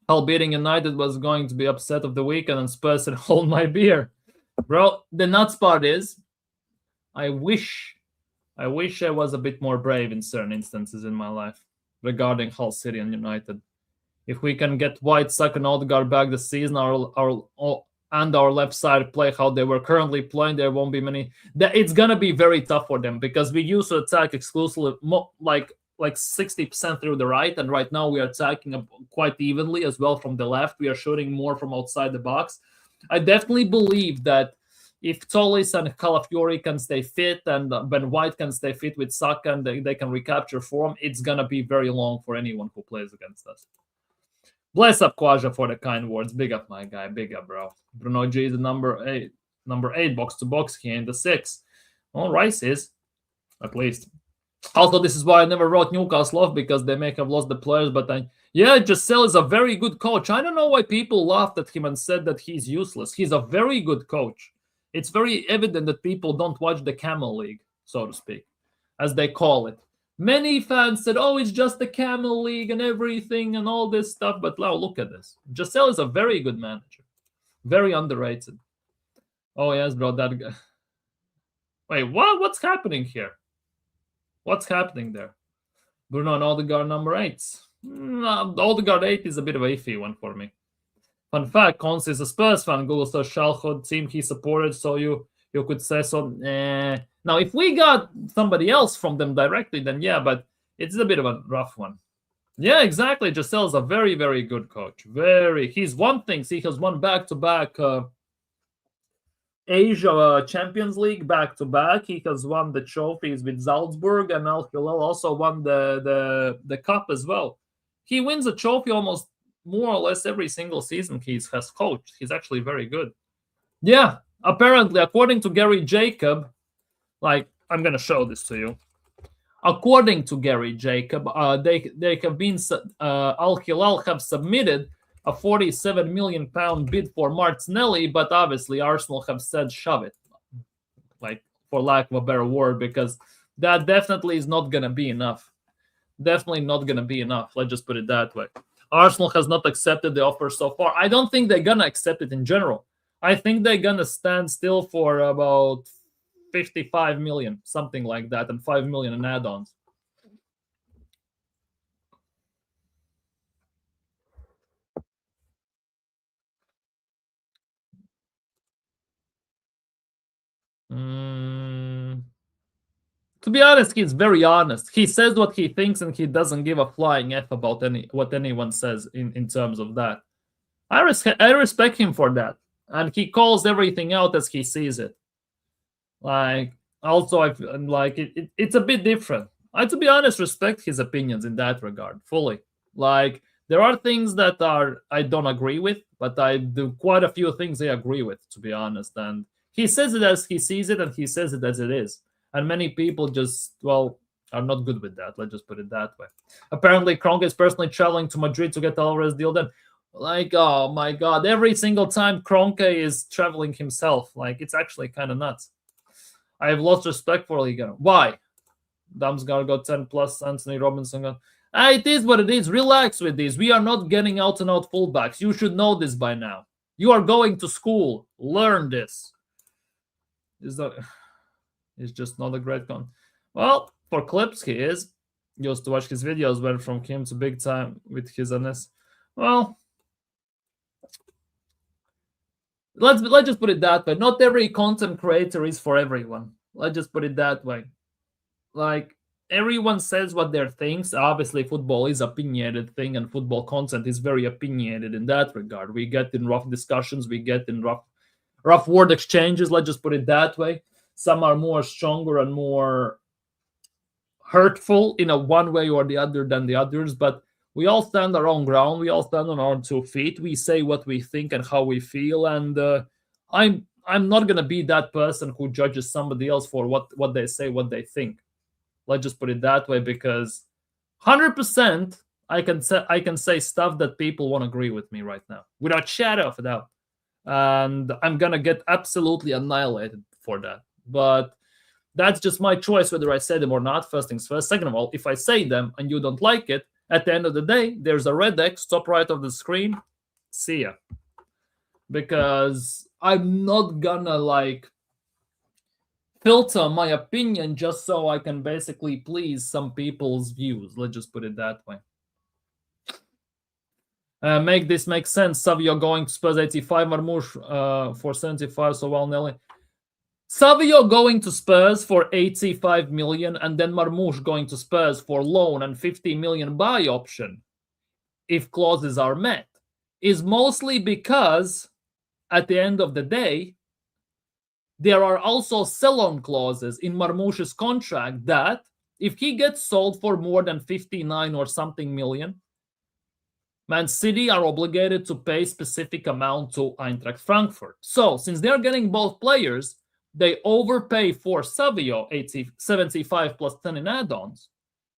Hull beating United was going to be upset of the weekend, and Spurs said, hold my beer. Bro, the nuts part is, I wish I was a bit more brave in certain instances in my life regarding Hull City and United. If we can get White, Saka, and Odegaard back this season, our left side play how they were currently playing, there won't be many. It's gonna be very tough for them because we used to attack exclusively like 60% through the right, and right now we are attacking quite evenly as well from the left. We are shooting more from outside the box. I definitely believe that if Tollis and Calafiori can stay fit and Ben White can stay fit with Saka and they can recapture form, it's going to be very long for anyone who plays against us. Bless up Quaja for the kind words. Big up, my guy. Big up, bro. Bruno G is the number 8 box to box here in the 6. Well, Rice is, at least. Also, this is why I never wrote Newcastle off, because they may have lost the players, but yeah, Giselle is a very good coach. I don't know why people laughed at him and said that he's useless. He's a very good coach. It's very evident that people don't watch the Camel League, so to speak, as they call it. Many fans said, oh, it's just the Camel League and everything and all this stuff, but now look at this. Giselle is a very good manager. Very underrated. Oh, yes, bro, that guy. Wait, what? What's happening here? What's happening there? Bruno and Odegaard number 8s. Odegaard 8 is a bit of a iffy one for me. Fun fact, Cons is a Spurs fan. Google says Schalke team he supported, so you could say so. Now, if we got somebody else from them directly, then yeah, but it's a bit of a rough one. Yeah, exactly. Giselle's a very, very good coach. He's won things. He has won back-to-back Asia Champions League back-to-back. He has won the trophies with Salzburg, and Al-Hilal also won the cup as well. He wins a trophy almost more or less every single season he has coached. He's actually very good. Yeah, apparently, according to Gary Jacob, like, I'm going to show this to you. According to Gary Jacob, they have been Al-Hilal have submitted a 47 million pound bid for Martinelli, but obviously Arsenal have said shove it, like, for lack of a better word, because that definitely is not going to be enough. Definitely not going to be enough. Let's just put it that way. Arsenal has not accepted the offer so far. I don't think they're going to accept it in general. I think they're going to stand still for about 55 million, something like that, and 5 million in add-ons. To be honest, he's very honest. He says what he thinks, and he doesn't give a flying F about what anyone says in terms of that. I respect him for that, and he calls everything out as he sees it. Like, also, it's a bit different. I, to be honest, respect his opinions in that regard fully. Like, there are things that I don't agree with, but I do quite a few things I agree with, to be honest. And he says it as he sees it, and he says it as it is. And many people just, well, are not good with that. Let's just put it that way. Apparently, Kroenke is personally traveling to Madrid to get Alvarez deal done. Like, oh my God, every single time Kroenke is traveling himself. Like, it's actually kind of nuts. I have lost respect for Liga. Why? Damsgaard got 10 plus, Anthony Robinson got... it is what it is. Relax with this. We are not getting out-and-out fullbacks. You should know this by now. You are going to school. Learn this. He's just not a great con. Well, for clips, he is. Used to watch his videos, went from him to big time with his honest. Well, let's just put it that way. Not every content creator is for everyone. Let's just put it that way. Like, everyone says what their thinks. Obviously, football is opinionated thing, and football content is very opinionated in that regard. We get in rough discussions, we get in rough word exchanges. Let's just put it that way. Some are more stronger and more hurtful in a one way or the other than the others, but we all stand our own ground. We all stand on our 2 feet. We say what we think and how we feel, and I'm not gonna be that person who judges somebody else for what they say, what they think. Let's just put it that way, because 100% I can say stuff that people won't agree with me right now, without shadow of a doubt, and I'm gonna get absolutely annihilated for that. But that's just my choice whether I say them or not. First things first. Second of all, if I say them and you don't like it, at the end of the day, there's a red X top right of the screen. See ya. Because I'm not gonna like filter my opinion just so I can basically please some people's views. Let's just put it that way. Make this make sense. Savio going to Spurs 85, Marmoush for 75, so well, Nelly. Savio going to Spurs for 85 million, and then Marmoush going to Spurs for loan and 50 million buy option, if clauses are met, is mostly because at the end of the day, there are also sell-on clauses in Marmoush's contract that if he gets sold for more than 59 or something million, Man City are obligated to pay specific amount to Eintracht Frankfurt. So since they're getting both players, they overpay for Savio 75 plus 10 in add-ons,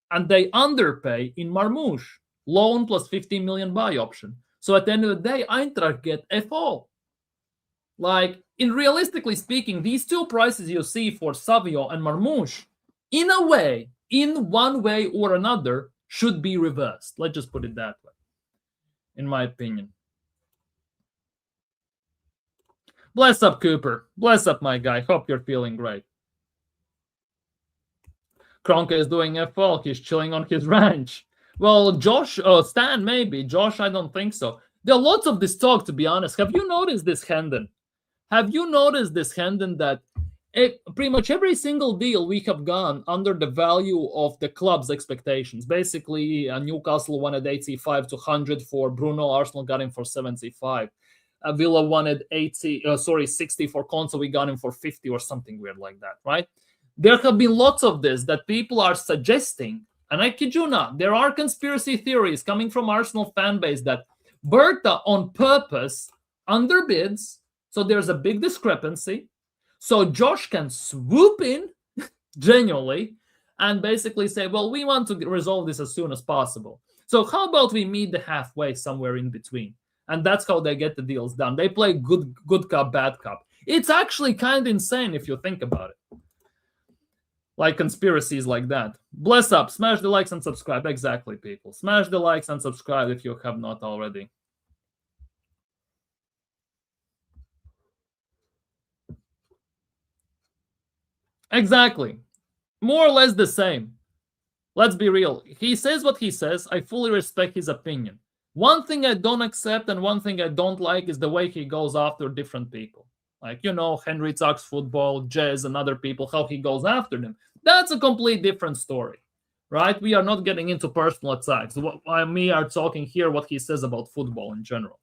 and they underpay in Marmoush, loan plus 15 million buy option. So at the end of the day, Eintracht get FO. Like, in realistically speaking, these two prices you see for Savio and Marmoush, in a way, in one way or another, should be reversed. Let's just put it that way, in my opinion. Bless up, Cooper. Bless up, my guy. Hope you're feeling great. Kroenke is doing FO. He's chilling on his ranch. Well, Josh, Stan, maybe. Josh, I don't think so. There are lots of this talk, to be honest. Have you noticed this, Hendon? Have you noticed this, Hendon, that pretty much every single deal we have gone under the value of the club's expectations? Basically, Newcastle wanted 85 to 100 for Bruno. Arsenal got him for 75. Villa wanted 60 for Konsa. We got him for 50 or something weird like that, right? There have been lots of this that people are suggesting, and I kid you not, there are conspiracy theories coming from Arsenal fan base that Berta on purpose underbids, so there's a big discrepancy. So Josh can swoop in genuinely and basically say, well, we want to resolve this as soon as possible. So how about we meet the halfway somewhere in between? And that's how they get the deals done. They play good cop, bad cop. It's actually kind of insane if you think about it. Like conspiracies like that. Bless up. Smash the likes and subscribe. Exactly, people. Smash the likes and subscribe if you have not already. Exactly. More or less the same. Let's be real. He says what he says. I fully respect his opinion. One thing I don't accept and one thing I don't like is the way he goes after different people. Like, Henry talks football, Jez, and other people, how he goes after them. That's a complete different story, right? We are not getting into personal attacks. We are talking here what he says about football in general.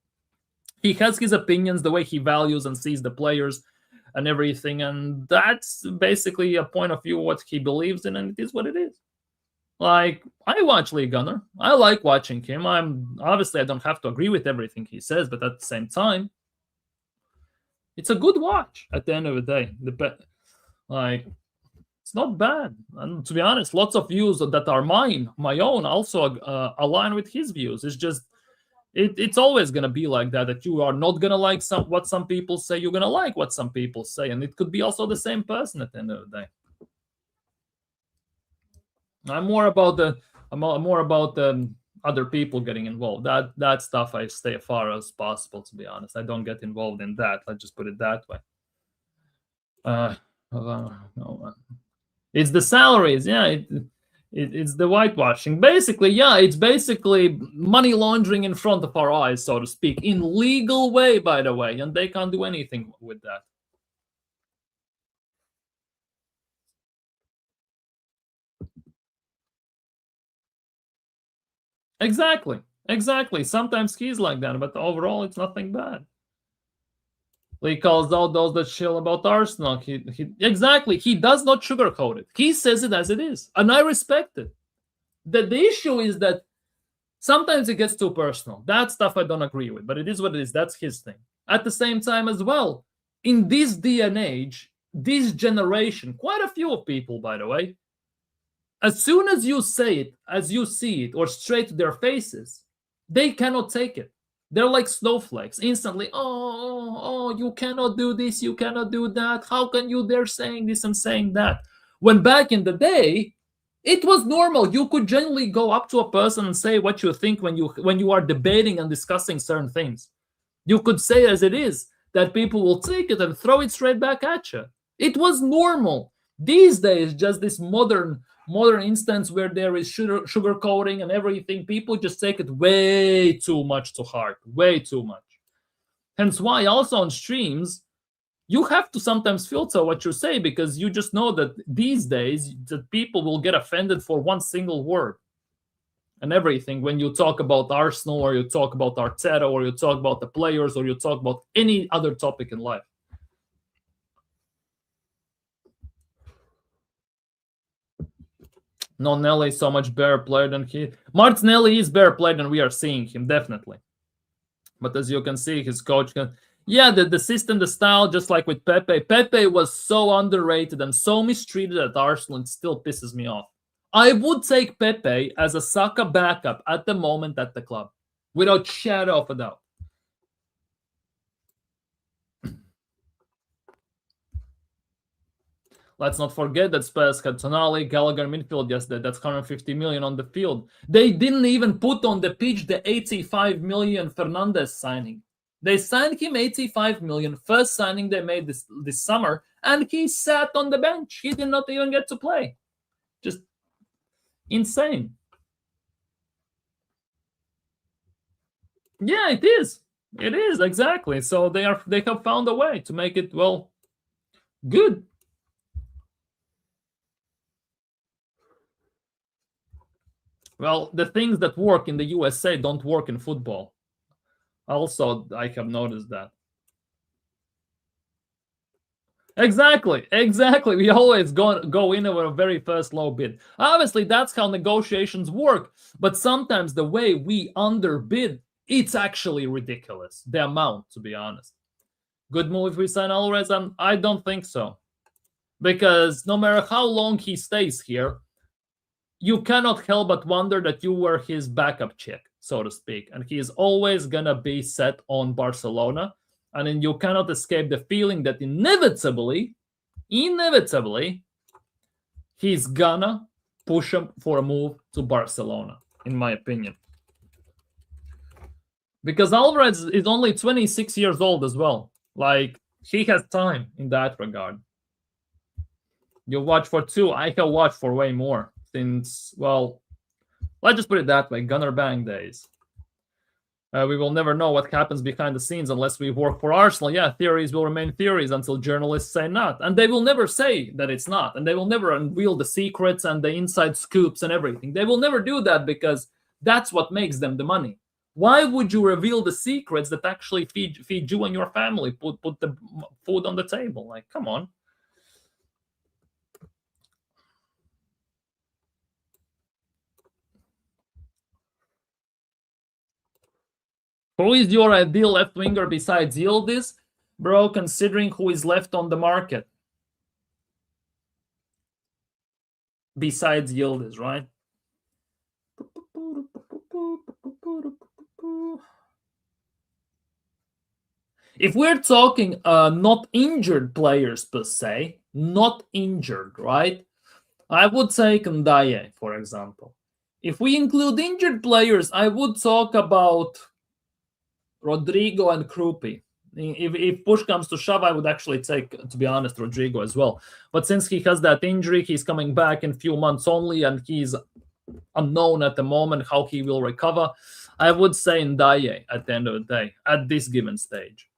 He has his opinions, the way he values and sees the players and everything, and that's basically a point of view what he believes in, and it is what it is. Like, I watch Lee Gunner. I like watching him. Obviously I don't have to agree with everything he says, but at the same time, it's a good watch at the end of the day. It's not bad. And to be honest, lots of views that are my own, also align with his views. It's just, it's always going to be like that you are not going to like what some people say. You're going to like what some people say. And it could be also the same person at the end of the day. I'm more about the other people getting involved. That stuff I stay as far as possible, to be honest. I don't get involved in that. Let's just put it that way. No, it's the salaries, yeah. It's the whitewashing. Basically, yeah, it's basically money laundering in front of our eyes, so to speak, in legal way, by the way, and they can't do anything with that. Exactly. Sometimes he's like that, but overall, it's nothing bad. He calls out those that chill about Arsenal. He does not sugarcoat it. He says it as it is, and I respect it. The issue is that sometimes it gets too personal. That stuff I don't agree with, but it is what it is. That's his thing. At the same time as well, in this day and age, this generation, quite a few of people, by the way, as soon as you say it, as you see it, or straight to their faces, they cannot take it. They're like snowflakes. Instantly, oh, you cannot do this, you cannot do that. How can you dare saying this and saying that? When back in the day, it was normal. You could generally go up to a person and say what you think when you are debating and discussing certain things. You could say as it is, that people will take it and throw it straight back at you. It was normal. These days, just this modern instance where there is sugar coating and everything, people just take it way too much to heart, way too much. Hence why also on streams, you have to sometimes filter what you say, because you just know that these days that people will get offended for one single word and everything when you talk about Arsenal, or you talk about Arteta, or you talk about the players, or you talk about any other topic in life. No, Nelly is so much better player than he. Martinelli is better player than we are seeing him, definitely. But as you can see, his coach can. Yeah, the system, the style, just like with Pepe. Pepe was so underrated and so mistreated at Arsenal, it still pisses me off. I would take Pepe as a Saka backup at the moment at the club, without shadow of a doubt. Let's not forget that Spurs had Tonali, Gallagher midfield yesterday. That's 150 million on the field. They didn't even put on the pitch the 85 million Fernandes signing. They signed him 85 million, first signing they made this summer, and he sat on the bench. He did not even get to play. Just insane. Yeah, it is. It is, exactly. So they have found a way to make it, well, good. Well, the things that work in the USA don't work in football. Also, I have noticed that. Exactly. We always go in with a very first low bid. Obviously, that's how negotiations work. But sometimes the way we underbid, it's actually ridiculous. The amount, to be honest. Good move if we sign Alvarez? I don't think so. Because no matter how long he stays here, you cannot help but wonder that you were his backup chick, so to speak. And he is always going to be set on Barcelona. And then you cannot escape the feeling that inevitably, he's gonna push him for a move to Barcelona, in my opinion. Because Alvarez is only 26 years old as well. Like, he has time in that regard. You watch for 2, I have watched for way more. Since, well, let's just put it that way, Gunnar Bang days. We will never know what happens behind the scenes unless we work for Arsenal. Yeah, theories will remain theories until journalists say not. And they will never say that it's not. And they will never unveil the secrets and the inside scoops and everything. They will never do that, because that's what makes them the money. Why would you reveal the secrets that actually feed you and your family, put the food on the table? Like, come on. Who is your ideal left winger besides Yildiz? Bro, considering who is left on the market. Besides Yildiz, right? If we're talking not injured players per se, not injured, right? I would take Ndaye, for example. If we include injured players, I would talk about Rodrigo and Krupi. If push comes to shove, I would actually take, to be honest, Rodrigo as well. But since he has that injury, he's coming back in a few months only, and he's unknown at the moment how he will recover. I would say Ndaye at the end of the day, at this given stage.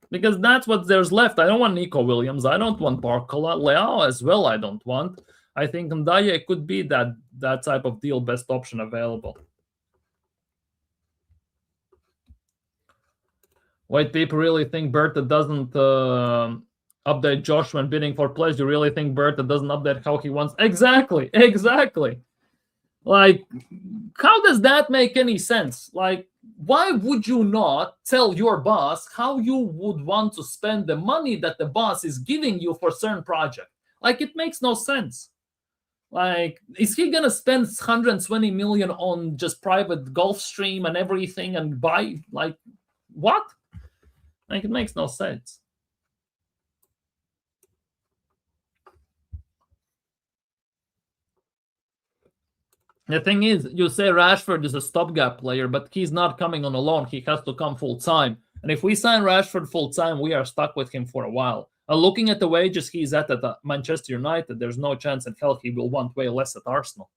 Because that's what there's left. I don't want Nico Williams. I don't want Barcola. Leao as well, I don't want. I think Ndaye could be that type of deal, best option available. Wait, people really think Berta doesn't update Josh when bidding for players? You really think Berta doesn't update how he wants? Exactly. Like, how does that make any sense? Like, why would you not tell your boss how you would want to spend the money that the boss is giving you for certain project? Like, it makes no sense. Like, is he gonna spend 120 million on just private golf stream and everything and buy, like, what? Like, it makes no sense. The thing is, you say Rashford is a stopgap player, but he's not coming on a loan. He has to come full time. And if we sign Rashford full time, we are stuck with him for a while. Looking at the wages he's at Manchester United, there's no chance in hell he will want way less at Arsenal.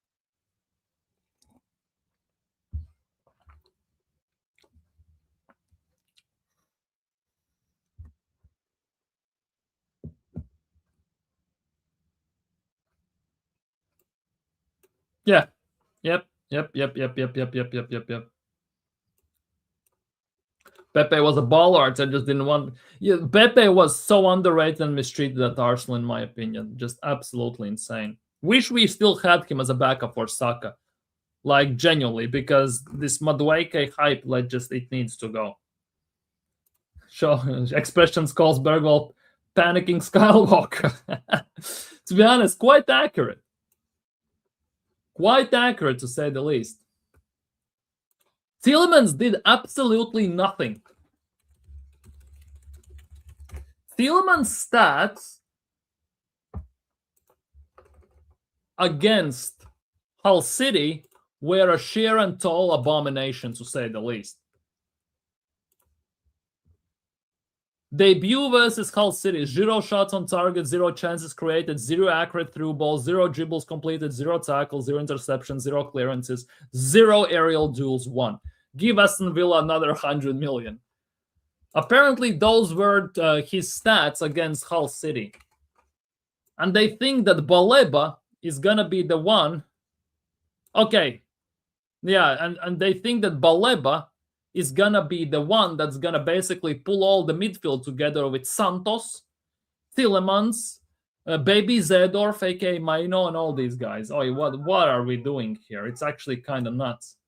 Yeah. Yep. Pepe was a baller. I just didn't want. Yeah, Pepe was so underrated and mistreated at Arsenal, in my opinion. Just absolutely insane. Wish we still had him as a backup for Saka, like genuinely, because this Madueke hype, like, just it needs to go. So expressions calls Bergwall panicking Skywalker. To be honest, quite accurate. Quite accurate, to say the least. Tielemans did absolutely nothing. Tielemans' stats against Hull City were a sheer and tall abomination, to say the least. Debut versus Hull City, 0 shots on target, 0 chances created, 0 accurate through balls, 0 dribbles completed, 0 tackles, 0 interceptions, 0 clearances, 0 aerial duels won. Give Aston Villa another 100 million. Apparently, those were his stats against Hull City. And they think that Baleba is going to be the one. Okay. Yeah, and they think that Baleba is going to be the one that's going to basically pull all the midfield together with Santos, Tielemans, Baby Zedorf, a.k.a. Maino, and all these guys. Oh, what are we doing here? It's actually kind of nuts.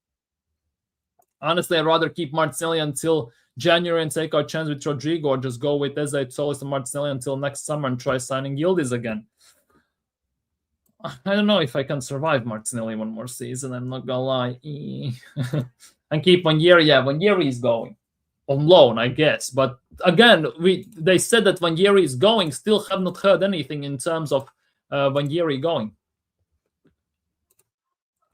Honestly, I'd rather keep Martinelli until January and take our chance with Rodrigo, or just go with Eze, Solis, and Martinelli until next summer and try signing Yildiz again. I don't know if I can survive Martinelli one more season, I'm not gonna lie. And keep Wanyeri. Yeah, Wanyeri is going on loan, I guess. But again, they said that Wanyeri is going, still have not heard anything in terms of Wanyeri going.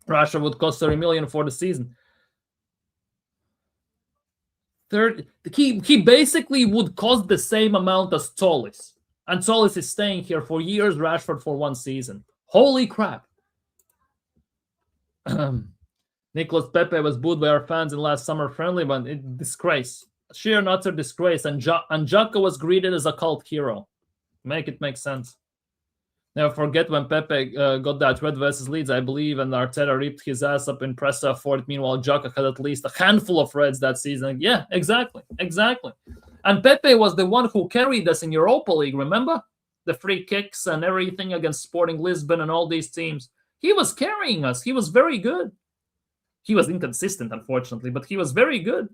Russia would cost 30 million for the season. He basically would cost the same amount as Solis. And Solis is staying here for years, Rashford for 1 season. Holy crap. Nicolas Pepe was booed by our fans in last summer friendly, but it disgrace. Sheer and utter disgrace. And Xhaka was greeted as a cult hero. Make it make sense. Never forget when Pepe got that red versus Leeds, I believe, and Arteta ripped his ass up in press for it. Meanwhile, Xhaka had at least a handful of reds that season. Yeah, exactly. And Pepe was the one who carried us in Europa League, remember? The free kicks and everything against Sporting Lisbon and all these teams. He was carrying us. He was very good. He was inconsistent, unfortunately, but he was very good.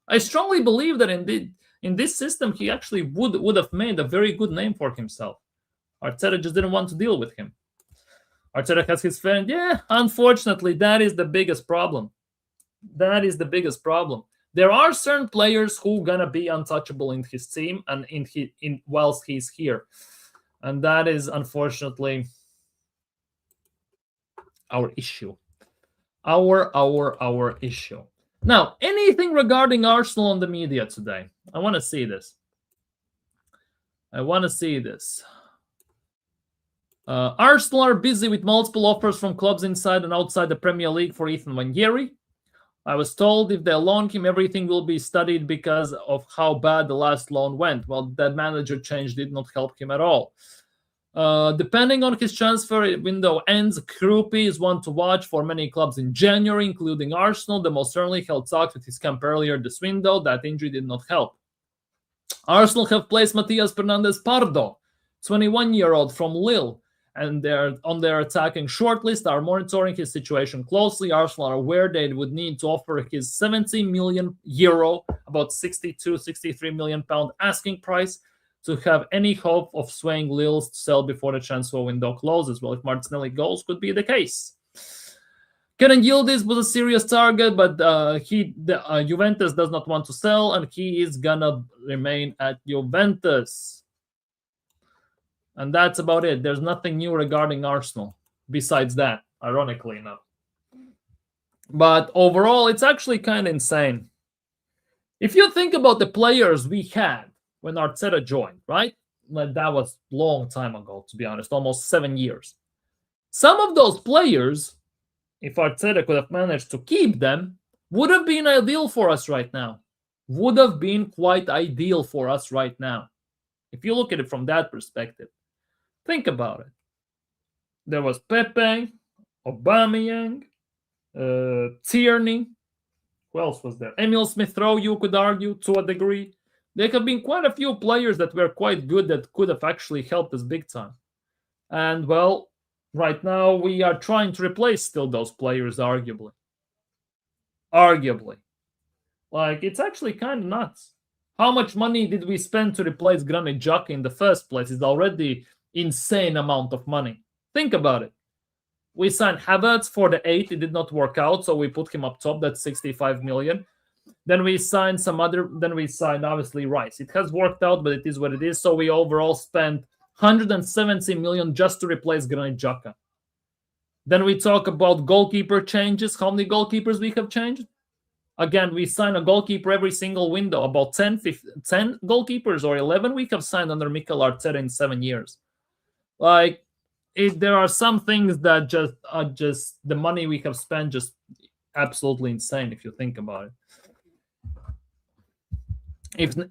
I strongly believe that in this system, he actually would have made a very good name for himself. Arteta just didn't want to deal with him. Arteta has his friend. Yeah, unfortunately, that is the biggest problem. There are certain players who are gonna be untouchable in his team and in whilst he's here, and that is unfortunately our issue. Our issue. Now, anything regarding Arsenal on the media today? I want to see this. Arsenal are busy with multiple offers from clubs inside and outside the Premier League for Ethan Wanyeri. I was told if they loan him, everything will be studied because of how bad the last loan went. Well, that manager change did not help him at all. Depending on his transfer window ends, Krupi is one to watch for many clubs in January, including Arsenal. The most certainly held talks with his camp earlier this window. That injury did not help. Arsenal have placed Matias Fernandez Pardo, 21-year-old from Lille, and they're on their attacking shortlist, are monitoring his situation closely. Arsenal are aware they would need to offer his 70 million euro, about 62, 63 million pound asking price to have any hope of swaying Lille's to sell before the transfer window closes. Well, if Martinelli goes, could be the case. Kenan Yildiz was a serious target, but Juventus does not want to sell, and he is gonna remain at Juventus. And that's about it. There's nothing new regarding Arsenal besides that, ironically enough. But overall, it's actually kind of insane. If you think about the players we had when Arteta joined, right? Like, that was a long time ago, to be honest, almost 7 years. Some of those players, if Arteta could have managed to keep them, would have been ideal for us right now. Would have been quite ideal for us right now. If you look at it from that perspective. Think about it. There was Pepe, Aubameyang, Tierney. Who else was there? Emil Smith-Rowe, you could argue, to a degree. There have been quite a few players that were quite good that could have actually helped us big time. And, well, right now we are trying to replace still those players, arguably. Like, it's actually kind of nuts. How much money did we spend to replace Granit Xhaka in the first place? It's already insane amount of money. Think about it. We signed Havertz for the 8. It did not work out, so we put him up top. That's 65 million. Then we signed obviously Rice. It has worked out, but it is what it is. So we overall spent 170 million just to replace Granit Xhaka. Then we talk about goalkeeper changes. How many goalkeepers we have changed? Again, we sign a goalkeeper every single window. About 10 goalkeepers or 11 we have signed under Mikel Arteta in 7 years. Like, there are some things that just the money we have spent just absolutely insane if you think about it.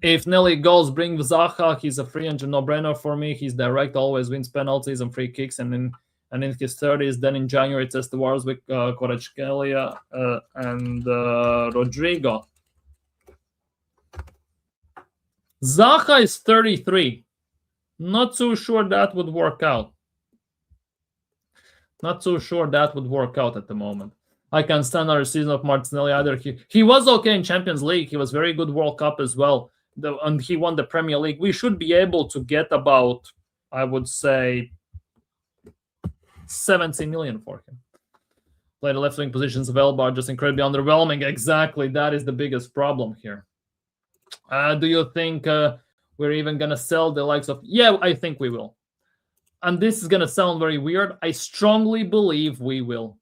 If Nelly goes, bring Zaha. He's a free agent, no-brainer for me. He's direct, always wins penalties and free kicks, and in his 30s. Then in January, test the wars with Kvaratskhelia and Rodrigo. Zaha is 33. Not too sure that would work out. Not too sure that would work out at the moment. I can stand another season of Martinelli either. He was okay in Champions League. He was very good World Cup as well. And he won the Premier League. We should be able to get about, I would say, 70 million for him. Play the left wing positions of Elbar, just incredibly underwhelming. Exactly, that is the biggest problem here. Do you think we're even going to sell the likes of... Yeah, I think we will. And this is going to sound very weird. I strongly believe we will.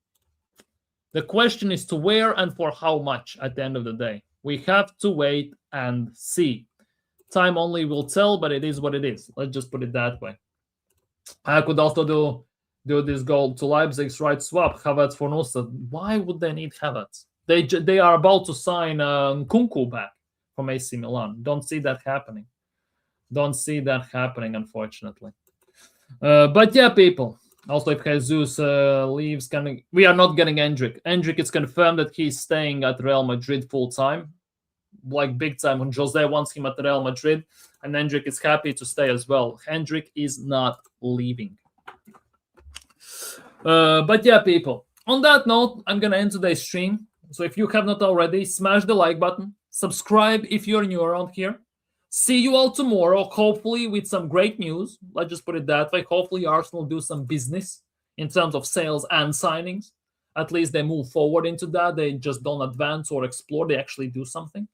The question is to where and for how much at the end of the day. We have to wait and see. Time only will tell, but it is what it is. Let's just put it that way. I could also do this goal to Leipzig's right swap, Havertz for Nusa. Why would they need Havertz? They are about to sign Nkunku back from AC Milan. Don't see that happening. Don't see that happening, unfortunately. But yeah, people. Also, if Jesus leaves, we are not getting Endrick. Endrick, it's confirmed that he's staying at Real Madrid full time, like big time. When Jose wants him at Real Madrid, and Endrick is happy to stay as well. Endrick is not leaving. But yeah, people. On that note, I'm gonna end today's stream. So if you have not already, smash the like button. Subscribe if you're new around here. See you all tomorrow, hopefully with some great news. Let's just put it that way. Hopefully Arsenal do some business in terms of sales and signings. At least they move forward into that. They just don't advance or explore. They actually do something.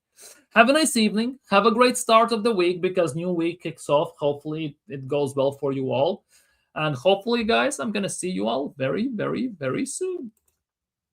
Have a nice evening. Have a great start of the week because new week kicks off. Hopefully it goes well for you all. And hopefully, guys, I'm going to see you all very, very, very soon.